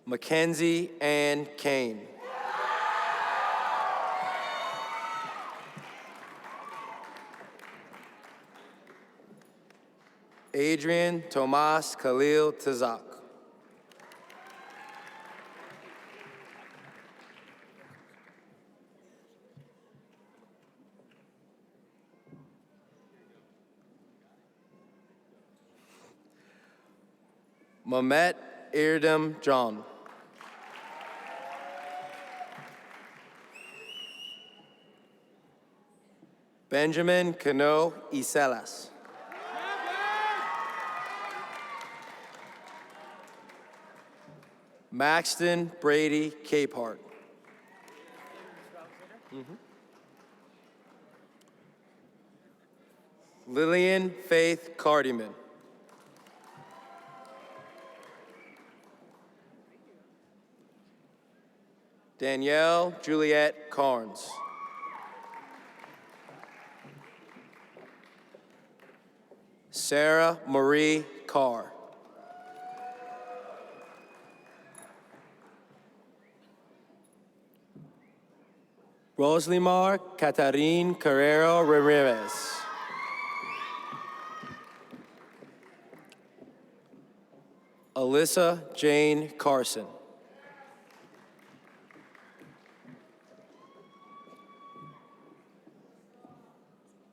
Mackenzie Ann Kane. Adrian Tomas Khalil Tazak. Mamet Irdam John. Benjamin Cano Iselas. Maxton Brady Capehart. Lillian Faith Cardiman. Danielle Juliette Carnes. Sarah Marie Carr. Roslimar Catarine Carrero Ramirez. Alyssa Jane Carson.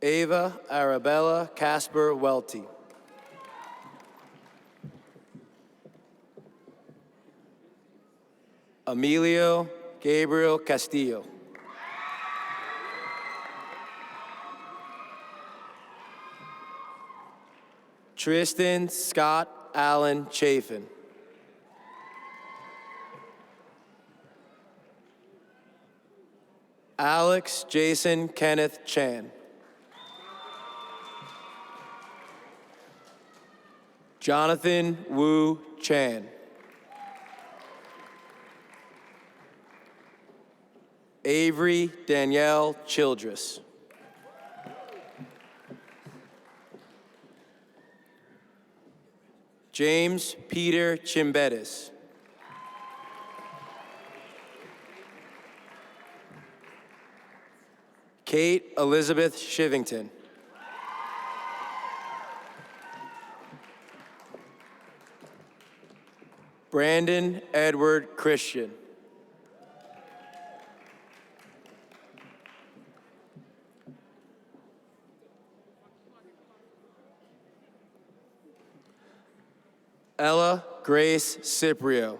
Ava Arabella Casper Welty. Emilio Gabriel Castillo. Tristan Scott Allen Chafin. Alex Jason Kenneth Chan. Jonathan Wu Chan. Avery Danielle Childress. James Peter Chimbetis. Kate Elizabeth Shivington. Brandon Edward Christian. Ella Grace Ciprio.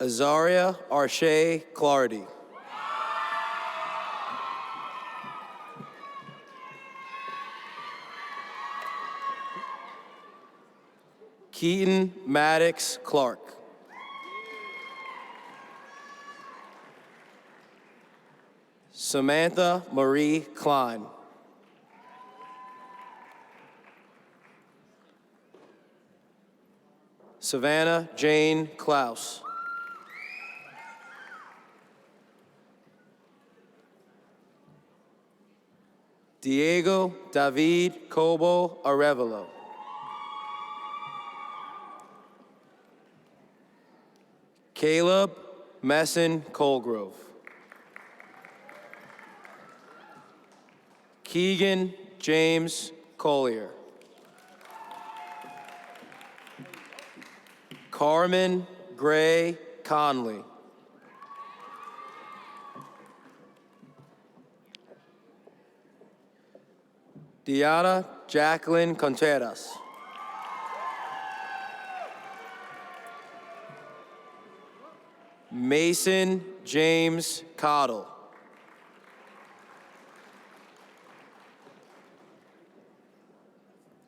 Azaria Arshay Clardy. Keaton Maddox Clark. Samantha Marie Klein. Savannah Jane Klaus. Diego David Cobo Arevalo. Caleb Messon Colgrove. Keegan James Collier. Carmen Gray Conley. Diana Jacqueline Contreras. Mason James Cottle.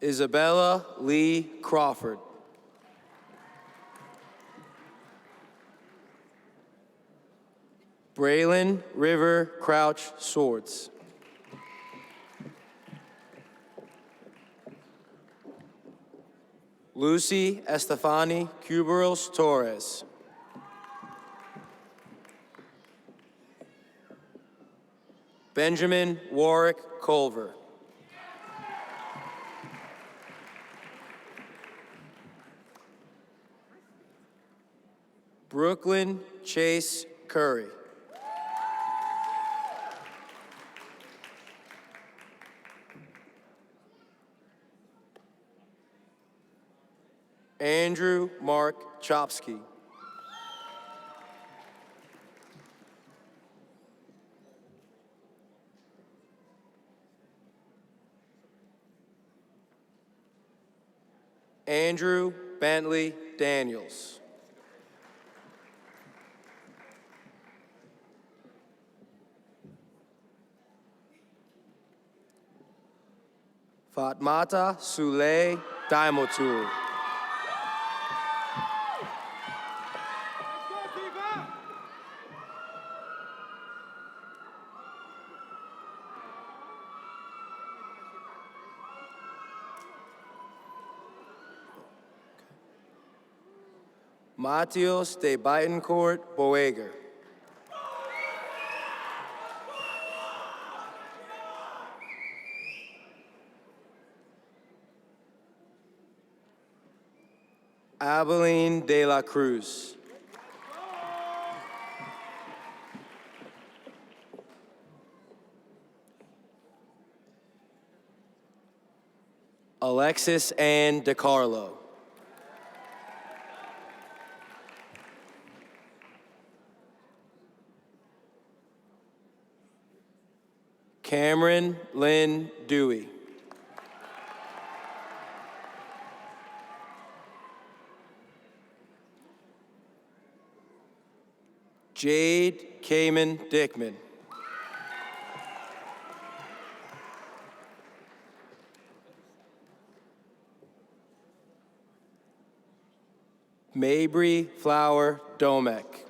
Isabella Lee Crawford. Braylon River Crouch Swords. Lucy Estefani Cuberos Torres. Benjamin Warwick Culver. Brooklyn Chase Curry. Andrew Mark Chopsky. Andrew Bentley Daniels. Fatmata Sule Daimotul. Matios de Betancourt Boeger. Abilene de la Cruz. Alexis Ann DeCarlo. Cameron Lynn Dewey. Jade Kamen Dickman. Mabry Flower Domek.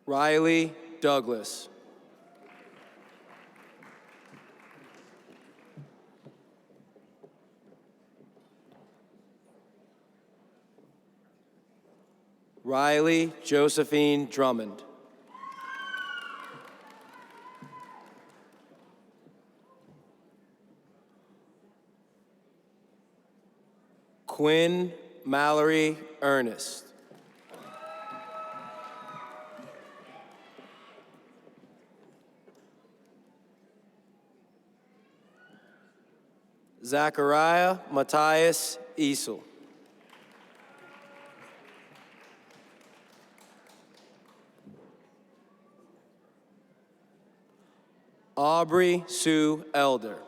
Riley Douglas. Riley Josephine Drummond. Quinn Mallory Ernest. Zachariah Matthias Easel. Aubrey Sue Elder.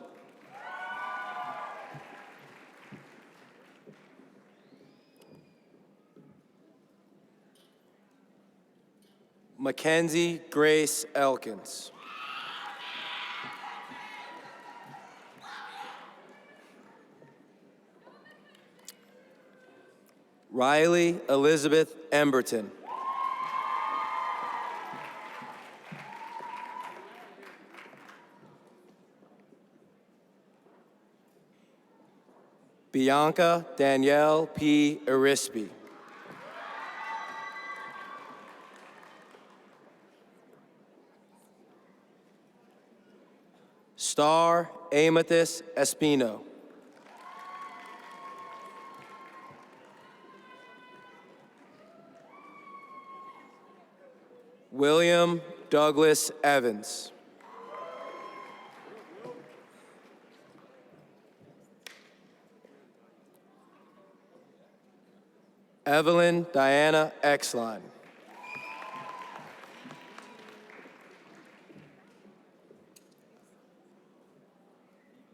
Mackenzie Grace Elkins. Riley Elizabeth Emberton. Bianca Danielle P. Arispe. Star Amathis Espino. William Douglas Evans. Evelyn Diana Exline.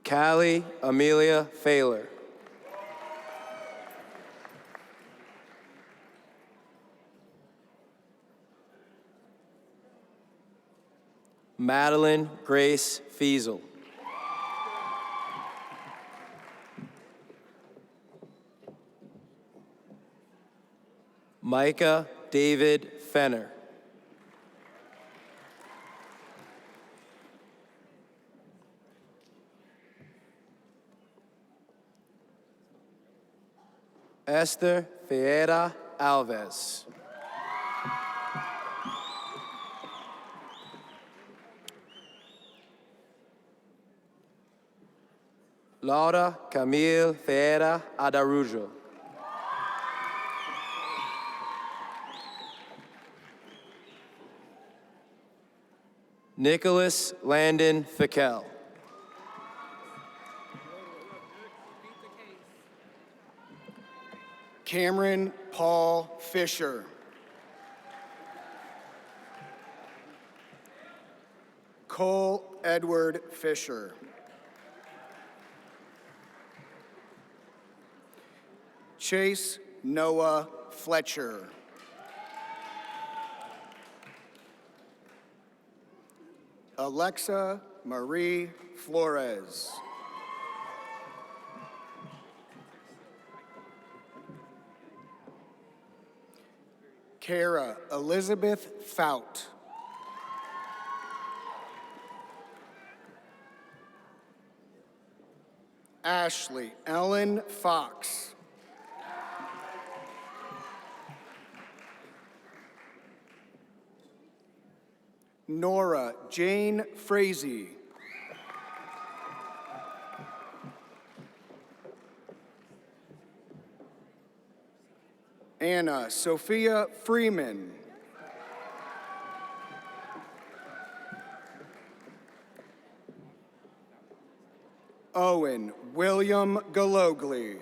Callie Amelia Failer. Madeline Grace Fiesel. Micah David Fenner. Esther Fiera Alves. Laura Camille Ferreira Adarujo. Nicholas Landon Fickel. Cameron Paul Fisher. Cole Edward Fisher. Chase Noah Fletcher. Alexa Marie Flores. Kara Elizabeth Fout. Ashley Ellen Fox. Nora Jane Frazee. Anna Sophia Freeman. Owen William Galogli.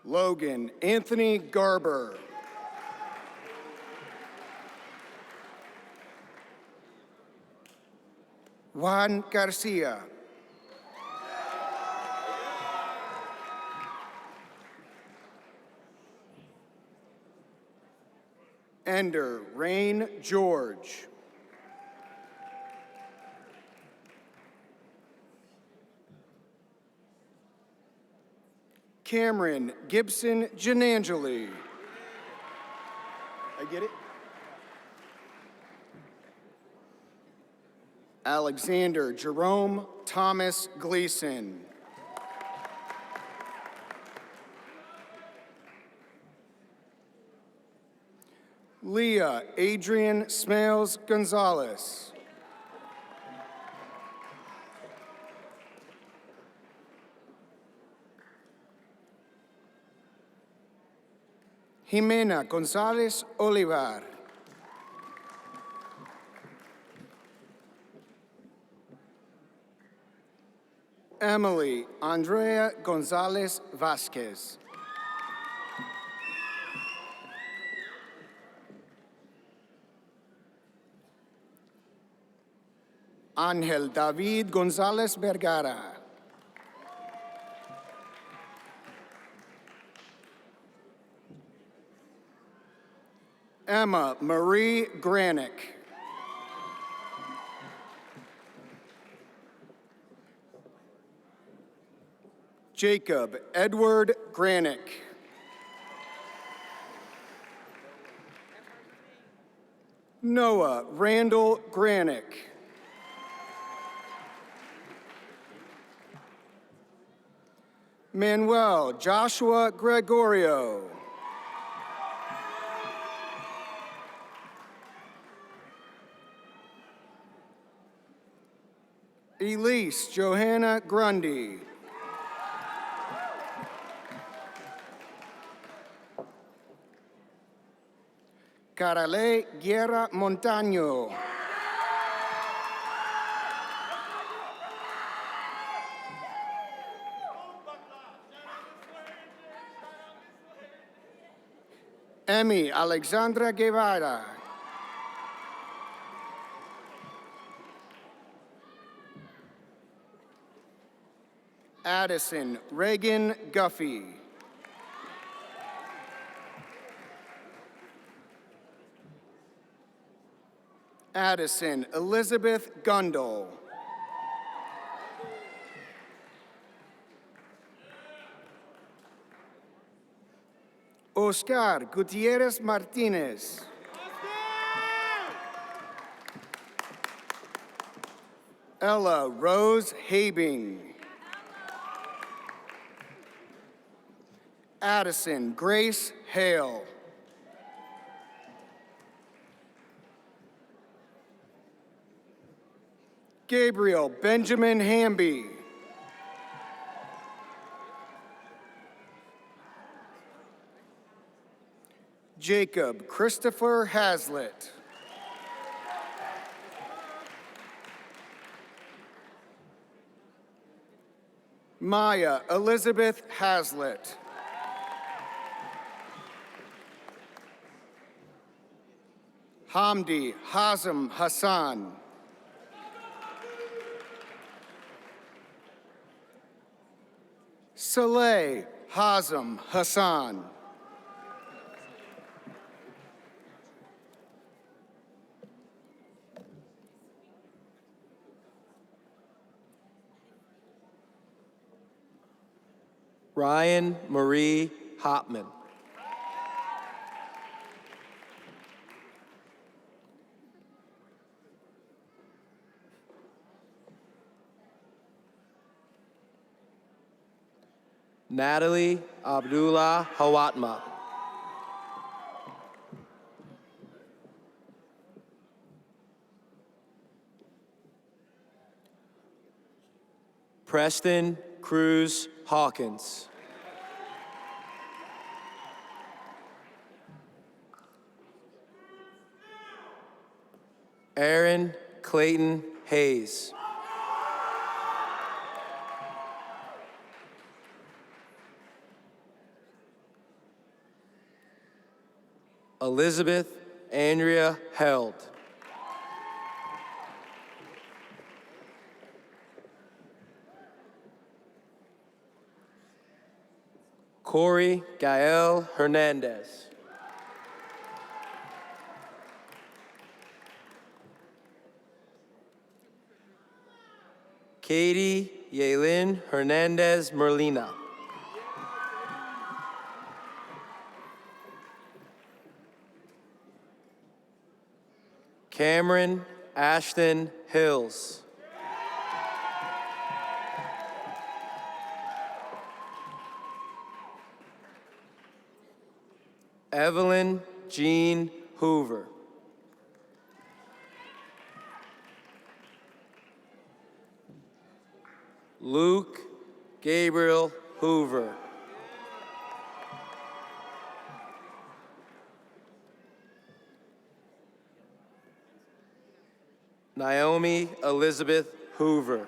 Logan Anthony Garber. Juan Garcia. Ender Rain George. Cameron Gibson Janangeli. I get it? Alexander Jerome Thomas Gleason. Leah Adrian Smales Gonzalez. Jimena Gonzalez Olivar. Emily Andrea Gonzalez Vasquez. Ángel David González Vergara. Emma Marie Granick. Jacob Edward Granick. Noah Randall Granick. Manuel Joshua Gregorio. Elise Johanna Grundy. Carale Guerra Montaño. Emmy Alexandra Guevara. Addison Reagan Guffey. Addison Elizabeth Gundel. Oscar Gutierrez Martinez. Ella Rose Habing. Addison Grace Hale. Gabriel Benjamin Hamby. Jacob Christopher Hazlitt. Maya Elizabeth Hazlitt. Hamdi Hazem Hassan. Saleh Hazem Hassan. Ryan Marie Hopman. Natalie Abdullah Hawatma. Preston Cruz Hawkins. Aaron Clayton Hayes. Elizabeth Andrea Held. Corey Gael Hernandez. Katie Yaelin Hernandez Merlina. Cameron Ashton Hills. Evelyn Jean Hoover. Luke Gabriel Hoover. Naomi Elizabeth Hoover.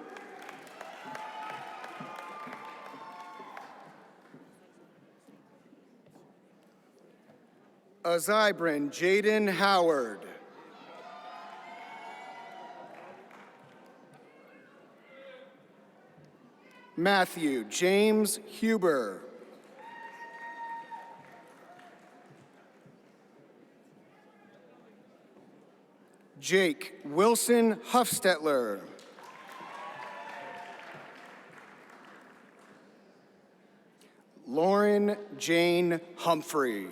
Azibran Jaden Howard. Matthew James Huber. Jake Wilson Huffstetler. Lauren Jane Humphrey.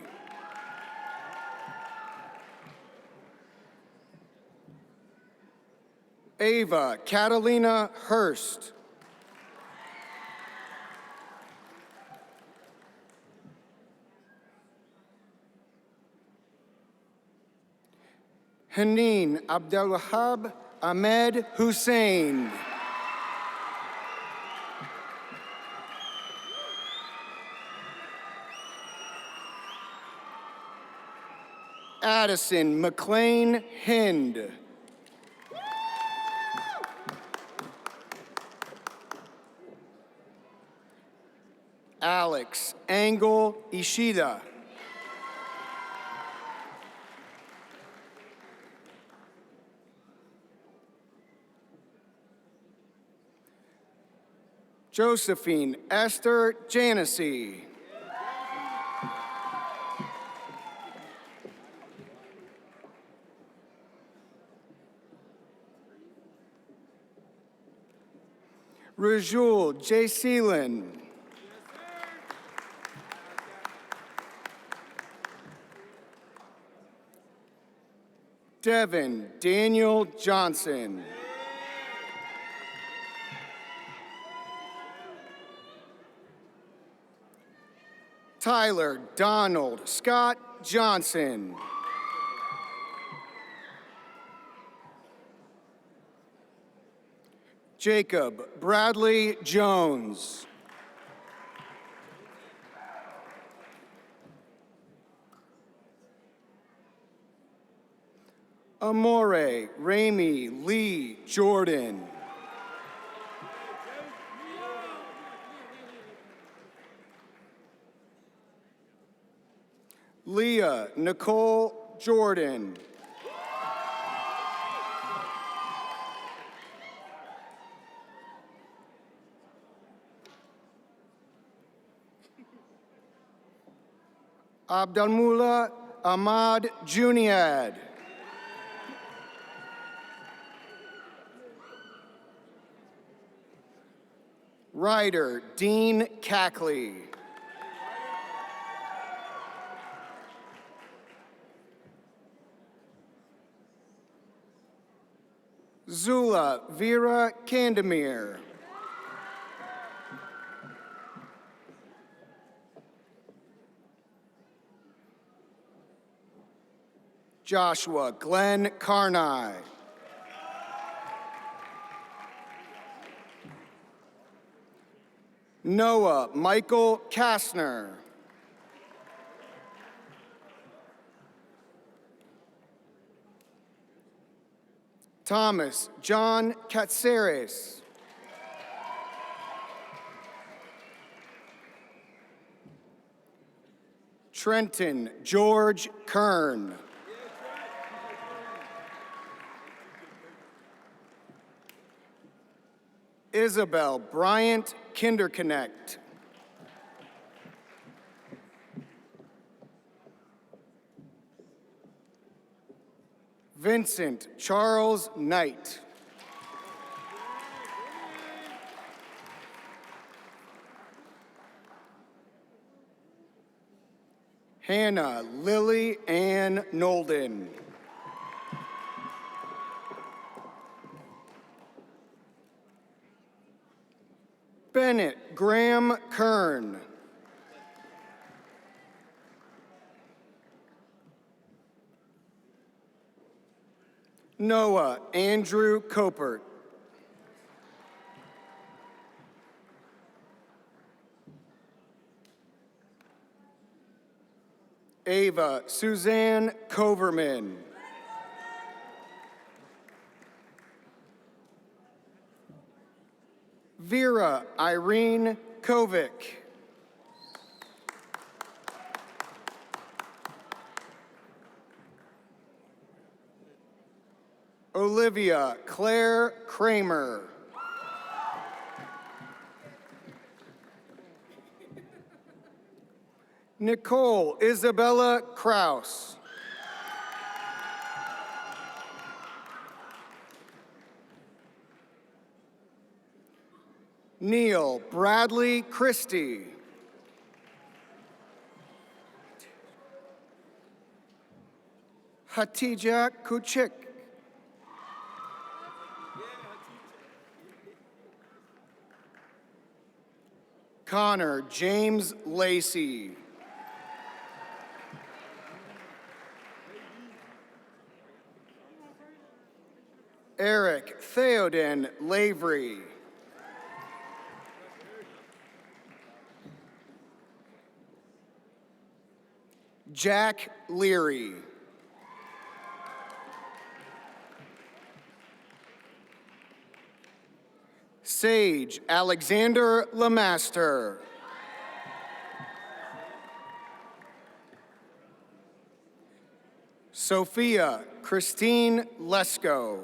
Ava Catalina Hurst. Haneen Abdelwahab Ahmed Hussein. Addison McLean Hind. Alex Angle Ishida. Josephine Esther Janesy. Rajul J. Seelan. Devin Daniel Johnson. Tyler Donald Scott Johnson. Jacob Bradley Jones. Amore Ramey Lee Jordan. Leah Nicole Jordan. Abdulmullah Ahmad Juniad. Ryder Dean Cackley. Zula Vera Candemir. Joshua Glenn Carney. Noah Michael Kastner. Thomas John Katsaris. Trenton George Kern. Isabel Bryant Kinderconnect. Vincent Charles Knight. Hannah Lily Ann Nolden. Bennett Graham Kern. Noah Andrew Copert. Ava Suzanne Coverman. Vera Irene Kovic. Olivia Claire Kramer. Nicole Isabella Kraus. Neil Bradley Christie. Hatija Kuchik. Connor James Lacey. Eric Theoden Lavery. Jack Leary. Sage Alexander Lemaster. Sophia Christine Lesko.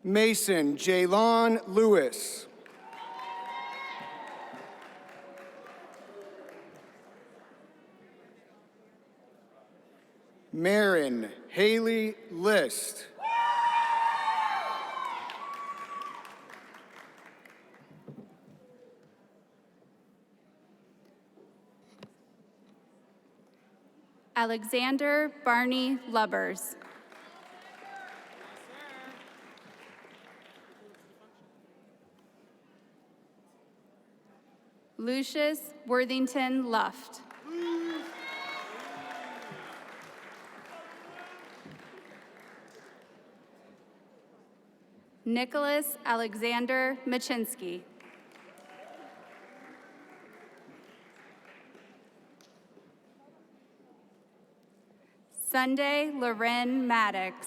Mason Jaylon Lewis. Marin Haley List. Alexander Barney Lubbers. Lucius Worthington Luft. Nicholas Alexander Machinsky. Sunday Loren Maddox.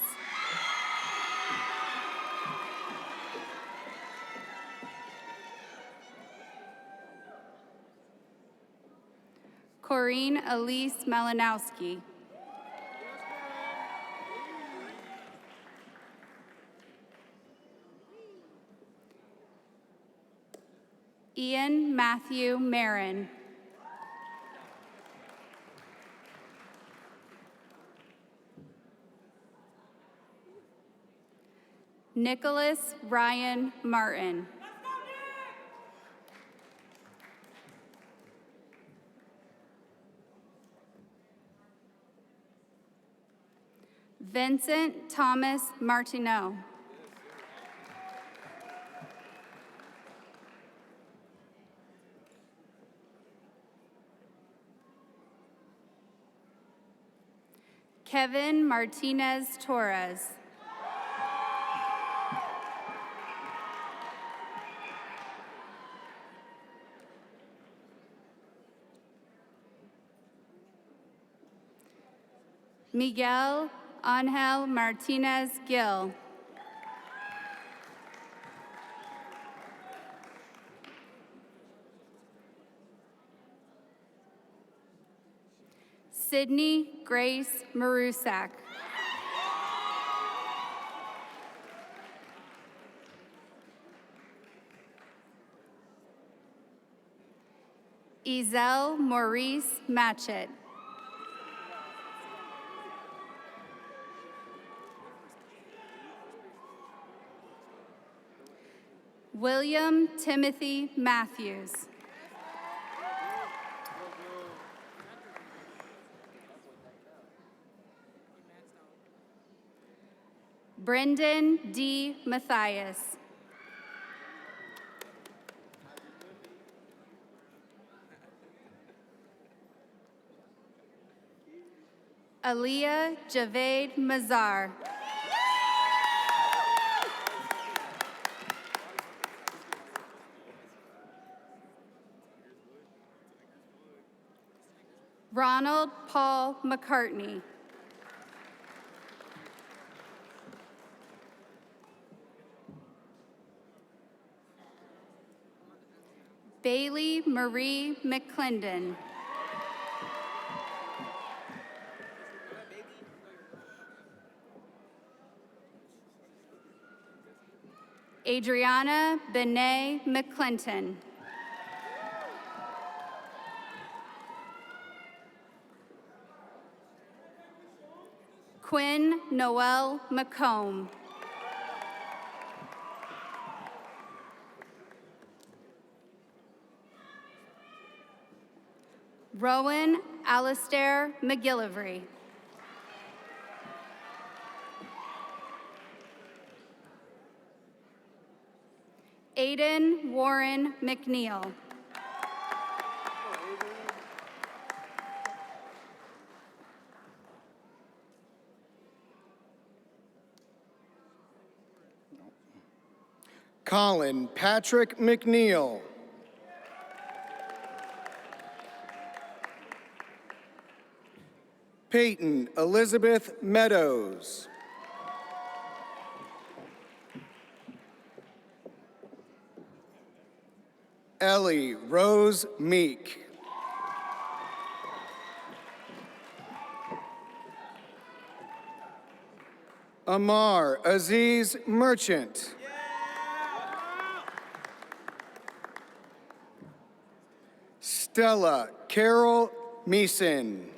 Corinne Elise Malinowski. Ian Matthew Marin. Nicholas Ryan Martin. Vincent Thomas Martineau. Kevin Martinez Torres. Miguel Angel Martinez Gill. Sydney Grace Marusak. Ezel Maurice Matchett. William Timothy Matthews. Brendan D. Mathias. Aliyah Javed Mazar. Ronald Paul McCartney. Bailey Marie McClendon. Adriana Benet McClinton. Quinn Noel McComb. Rowan Alistair McGillivray. Aiden Warren McNeil. Colin Patrick McNeil. Peyton Elizabeth Meadows. Ellie Rose Meek. Amar Aziz Merchant. Stella Carol Meeson.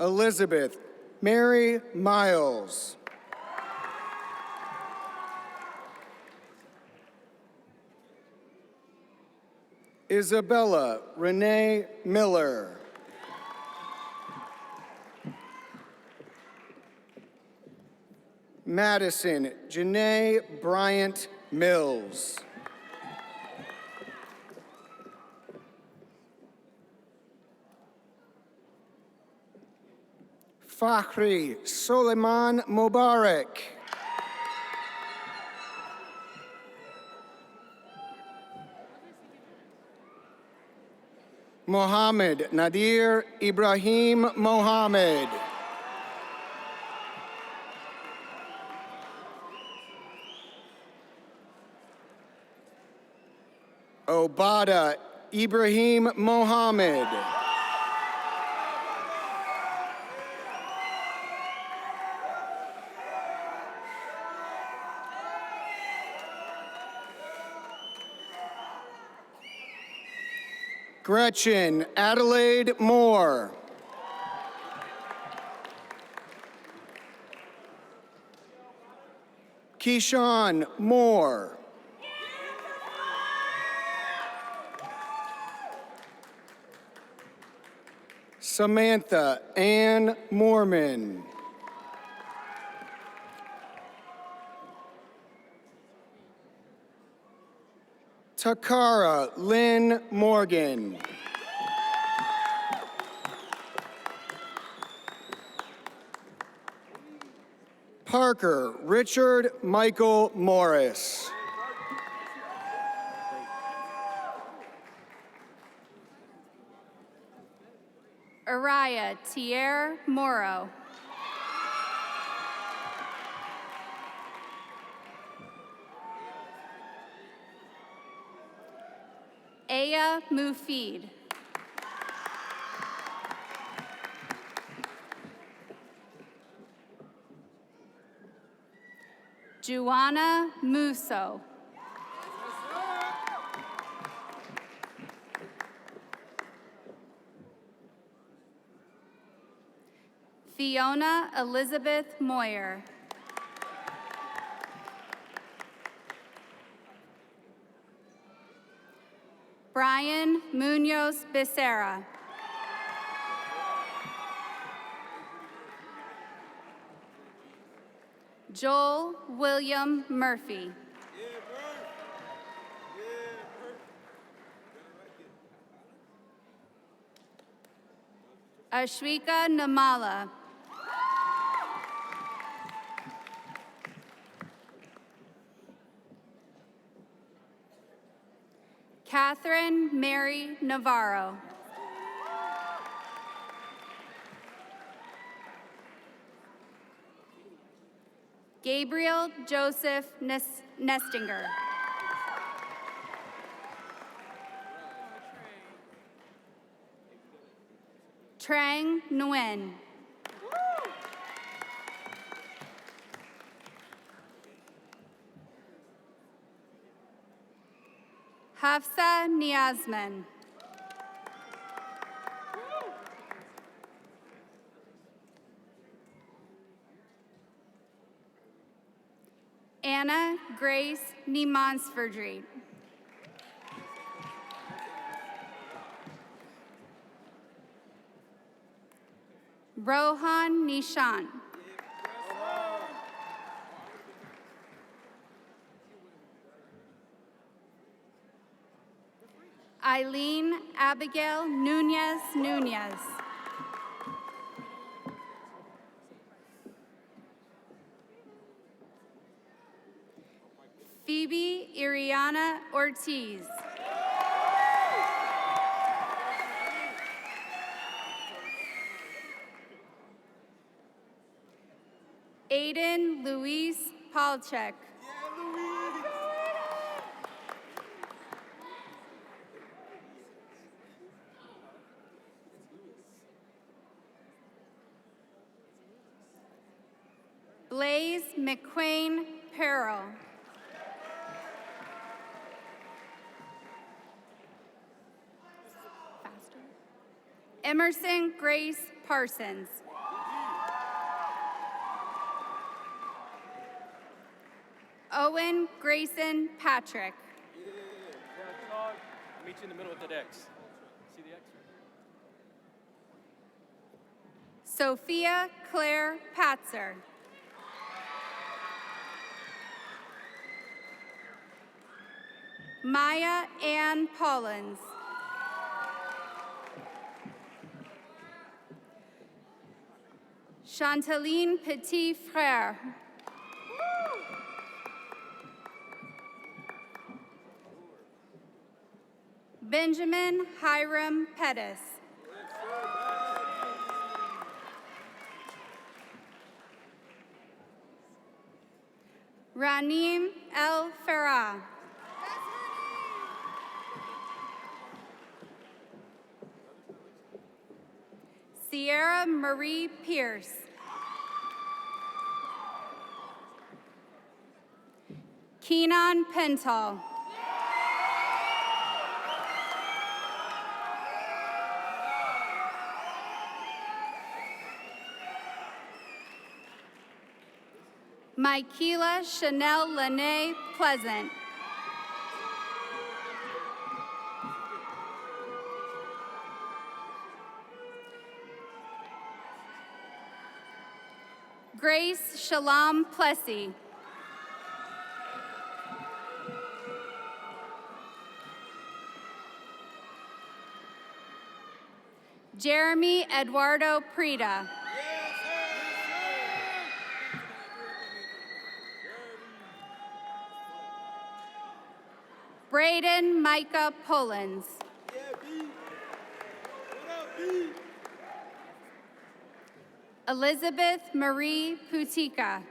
Elizabeth Mary Miles. Isabella Renee Miller. Madison Janae Bryant Mills. Fakhri Soleiman Mubarak. Mohammed Nadir Ibrahim Mohammed. Obada Ibrahim Mohammed. Gretchen Adelaide Moore. Keyshawn Moore. Samantha Ann Moorman. Takara Lynn Morgan. Parker Richard Michael Morris. Araya Tier Morrow. Aya Mufid. Juana Musso. Fiona Elizabeth Moyer. Brian Munoz Becerra. Joel William Murphy. Ashwika Namala. Catherine Mary Navarro. Gabriel Joseph Nestinger. Trang Nguyen. Hafsa Niazman. Anna Grace Niemansverdriet. Rohan Nishan. Eileen Abigail Nunez Nunez. Phoebe Iriana Ortiz. Aiden Luis Palchek. Blaze McQuain Perro. Emerson Grace Parsons. Owen Grayson Patrick. I'll meet you in the middle with the X. See the X? Sophia Claire Patzer. Maya Ann Pollins. Chanteline Petit Frere. Benjamin Hiram Pettis. Ranim El Farah. Sierra Marie Pierce. Keenan Pental. Michaela Chanel Lene Pleasant. Grace Shalom Plessy. Jeremy Eduardo Prida. Braden Micah Pullins. Elizabeth Marie Putika.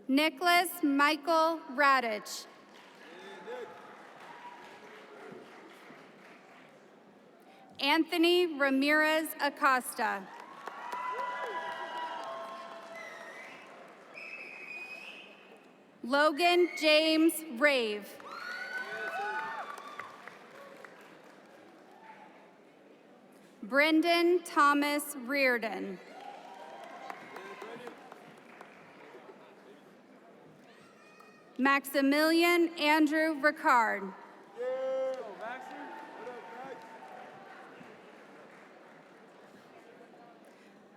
Nicholas Michael Radich. Anthony Ramirez Acosta. Logan James Rave. Brendan Thomas Reardon. Maximilian Andrew Ricard.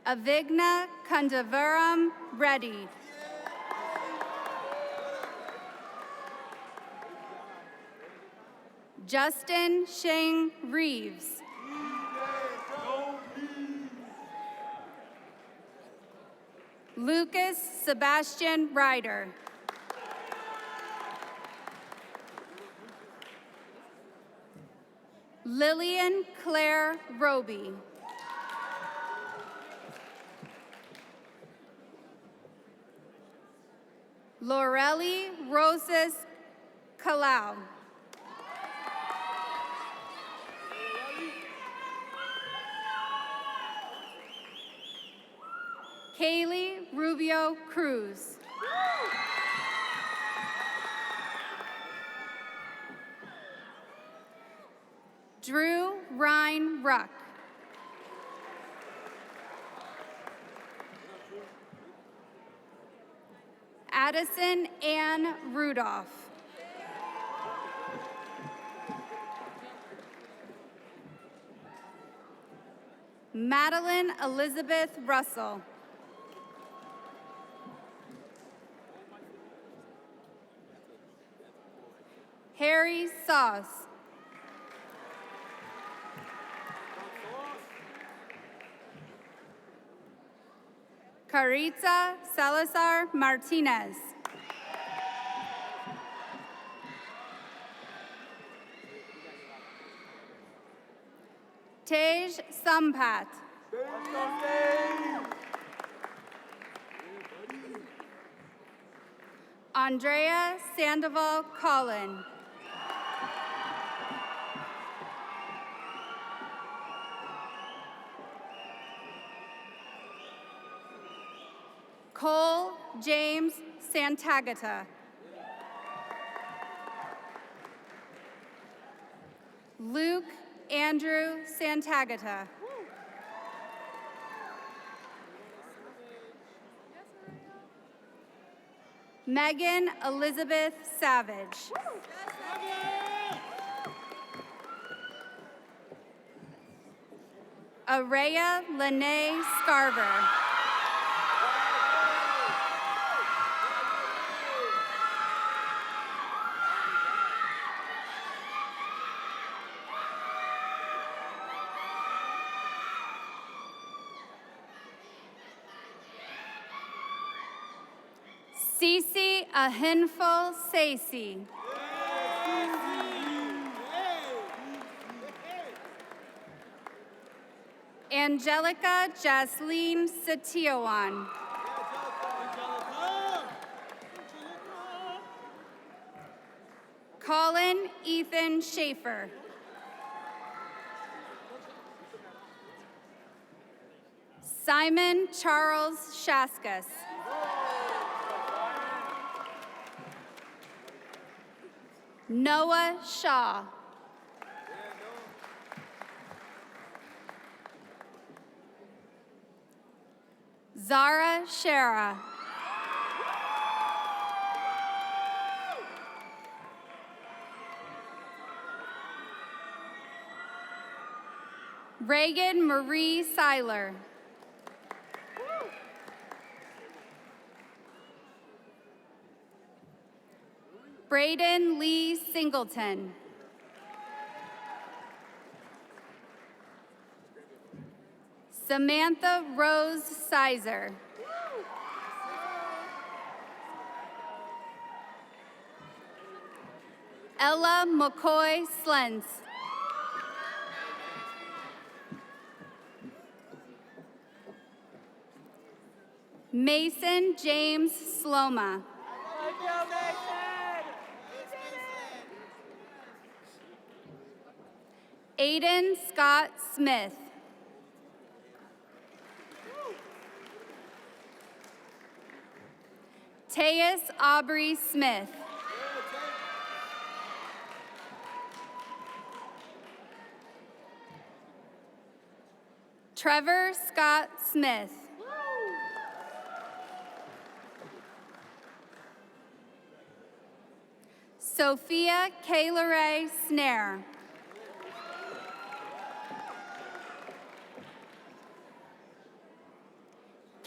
Avigna Kandavaram Reddy. Justin Sheng Reeves. Lucas Sebastian Ryder. Lillian Claire Roby. Lorelli Rosas Kalau. Kaylee Rubio Cruz. Drew Ryan Ruck. Addison Ann Rudolph. Madeline Elizabeth Russell. Harry Sauce. Caritza Salazar Martinez. Tej Sampat. Andrea Sandoval Collin. Cole James Santagata. Luke Andrew Santagata. Megan Elizabeth Savage. Araya Lene Scarver. Cece Ahinful Sacy. Angelica Jasleen Satiowan. Colin Ethan Schaefer. Simon Charles Shaskus. Noah Shaw. Zara Shara. Reagan Marie Seiler. Braden Lee Singleton. Samantha Rose Sizer. Ella McCoy Slentz. Mason James Sloma. Aiden Scott Smith. Teus Aubrey Smith. Trevor Scott Smith. Sophia Kayleray Snare.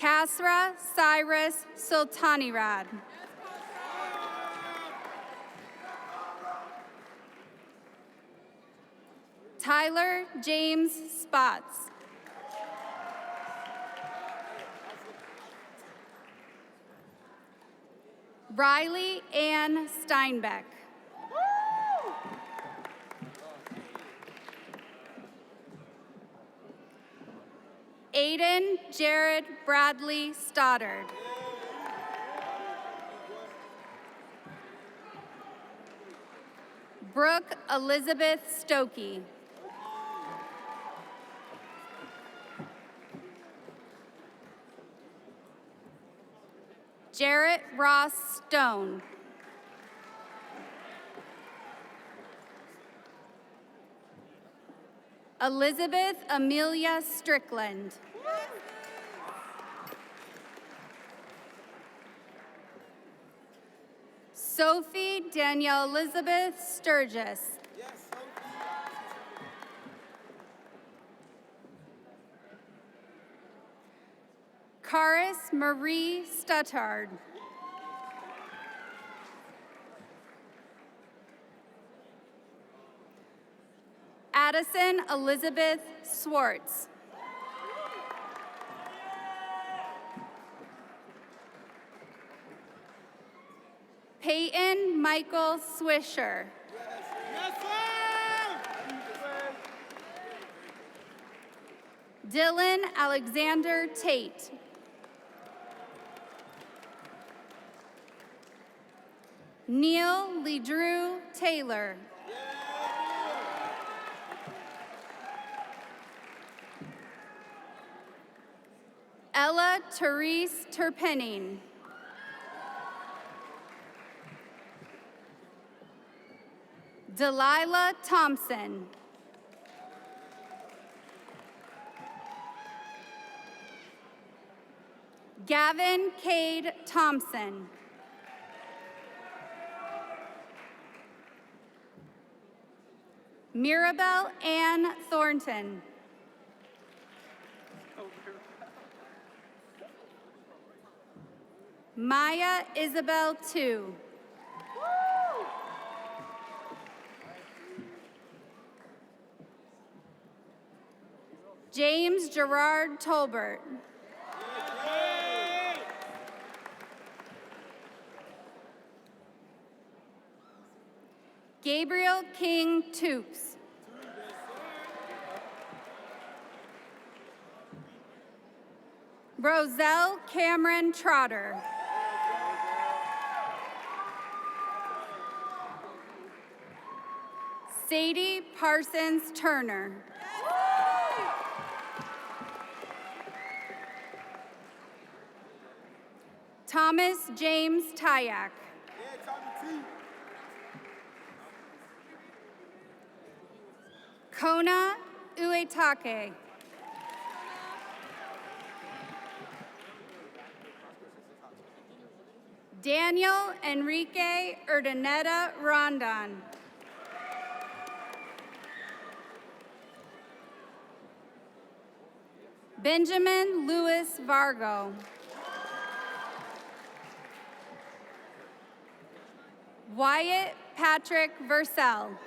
Kasra Cyrus Sultanirad. Tyler James Spots. Riley Ann Steinbeck. Aiden Jared Bradley Stoddard. Brooke Elizabeth Stokey. Jarrett Ross Stone. Elizabeth Amelia Strickland. Sophie Danielle Elizabeth Sturgis. Karis Marie Stuttard. Addison Elizabeth Swartz. Peyton Michael Swisher. Dylan Alexander Tate. Neil Ledrew Taylor. Ella Therese Turpenning. Delilah Thompson. Gavin Cade Thompson. Mirabelle Ann Thornton. Maya Isabel Tu. James Gerard Tolbert. Gabriel King Toops. Roselle Cameron Trotter. Sadie Parsons Turner. Thomas James Tyak. Kona Uitake. Daniel Enrique Urdaneta Rondon. Benjamin Louis Vargo. Wyatt Patrick Versell.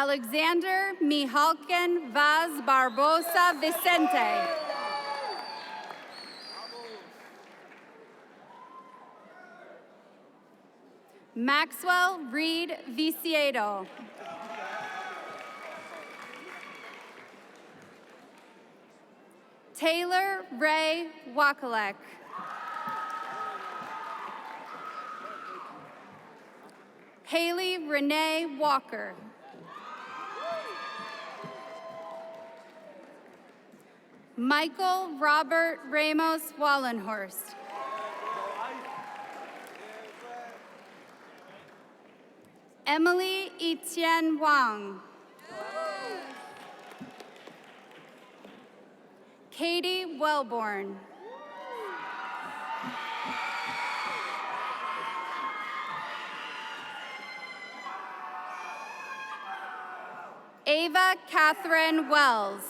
Alexander Mihalkin Vaz Barbosa Vicente. Maxwell Reed Viciedo. Taylor Ray Wakalek. Haley Renee Walker. Michael Robert Ramos Wallenhorst. Emily Etienne Wang. Katie Wellborn. Ava Catherine Wells.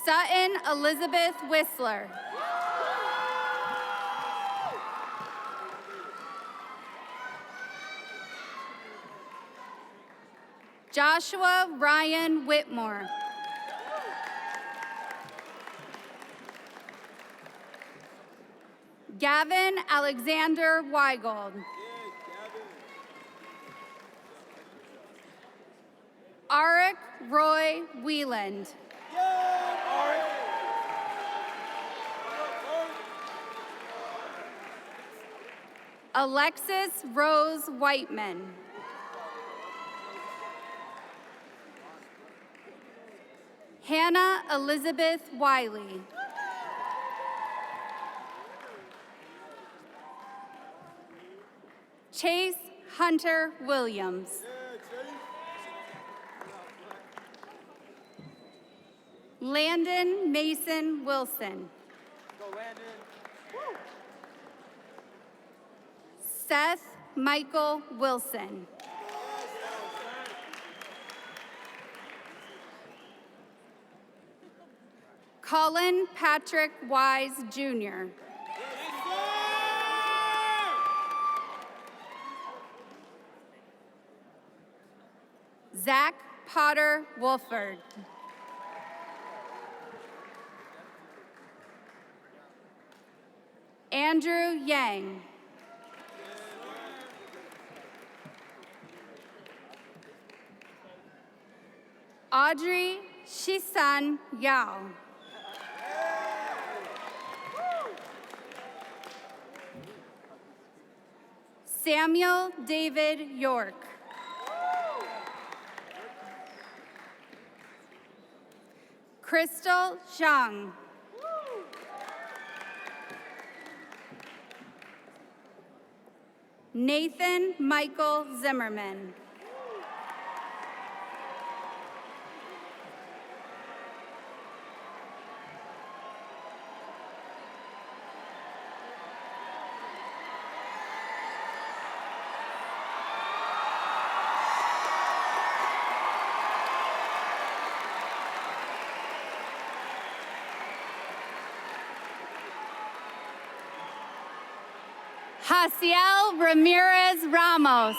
Sutton Elizabeth Whistler. Joshua Ryan Whitmore. Gavin Alexander Weigold. Arik Roy Wieland. Alexis Rose Whiteman. Hannah Elizabeth Wiley. Chase Hunter Williams. Landon Mason Wilson. Seth Michael Wilson. Colin Patrick Wise, Jr. Zach Potter Wolford. Andrew Yang. Audrey Shisan Yao. Samuel David York. Crystal Zhang. Nathan Michael Zimmerman. Haciel Ramirez Ramos.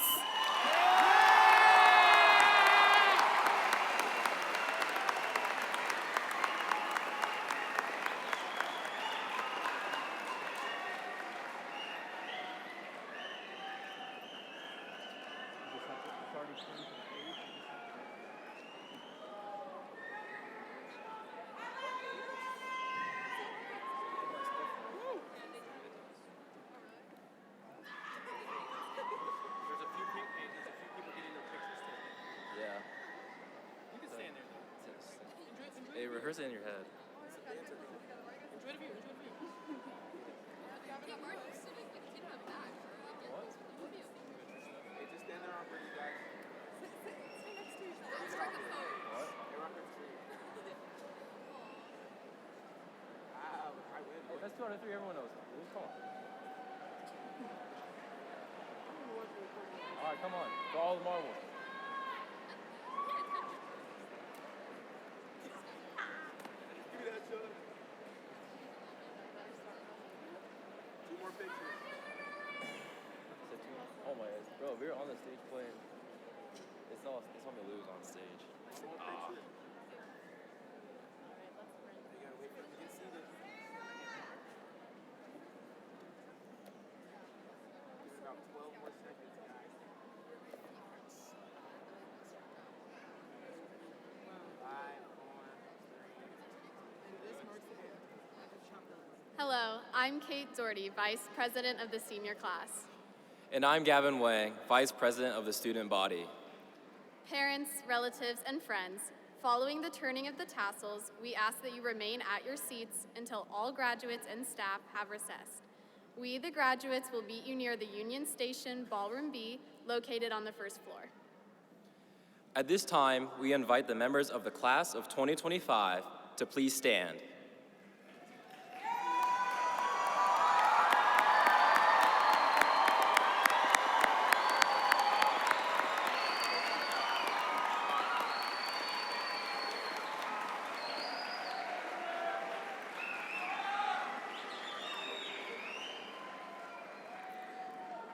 rehearse it in your head. That's 2 out of 3, everyone knows. Come on. All right, come on. Draw all the marbles. Give me that shot. 2 more pictures. Oh my God. Bro, we were on the stage playing. It's on me to lose on stage. One more picture. You gotta wait for them to get seated. About 12 more seconds, guys. 5, 4, 3. Hello, I'm Kate Doherty, Vice President of the senior class. And I'm Gavin Wang, Vice President of the student body. Parents, relatives, and friends, following the turning of the tassels, we ask that you remain at your seats until all graduates and staff have recessed. We, the graduates, will meet you near the Union Station Ballroom B, located on the first floor. At this time, we invite the members of the class of 2025 to please stand.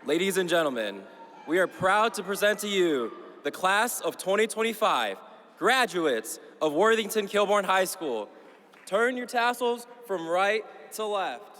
Ladies and gentlemen, we are proud to present to you the class of 2025, graduates of Worthington Kilbourne High School. Turn your tassels from right to left.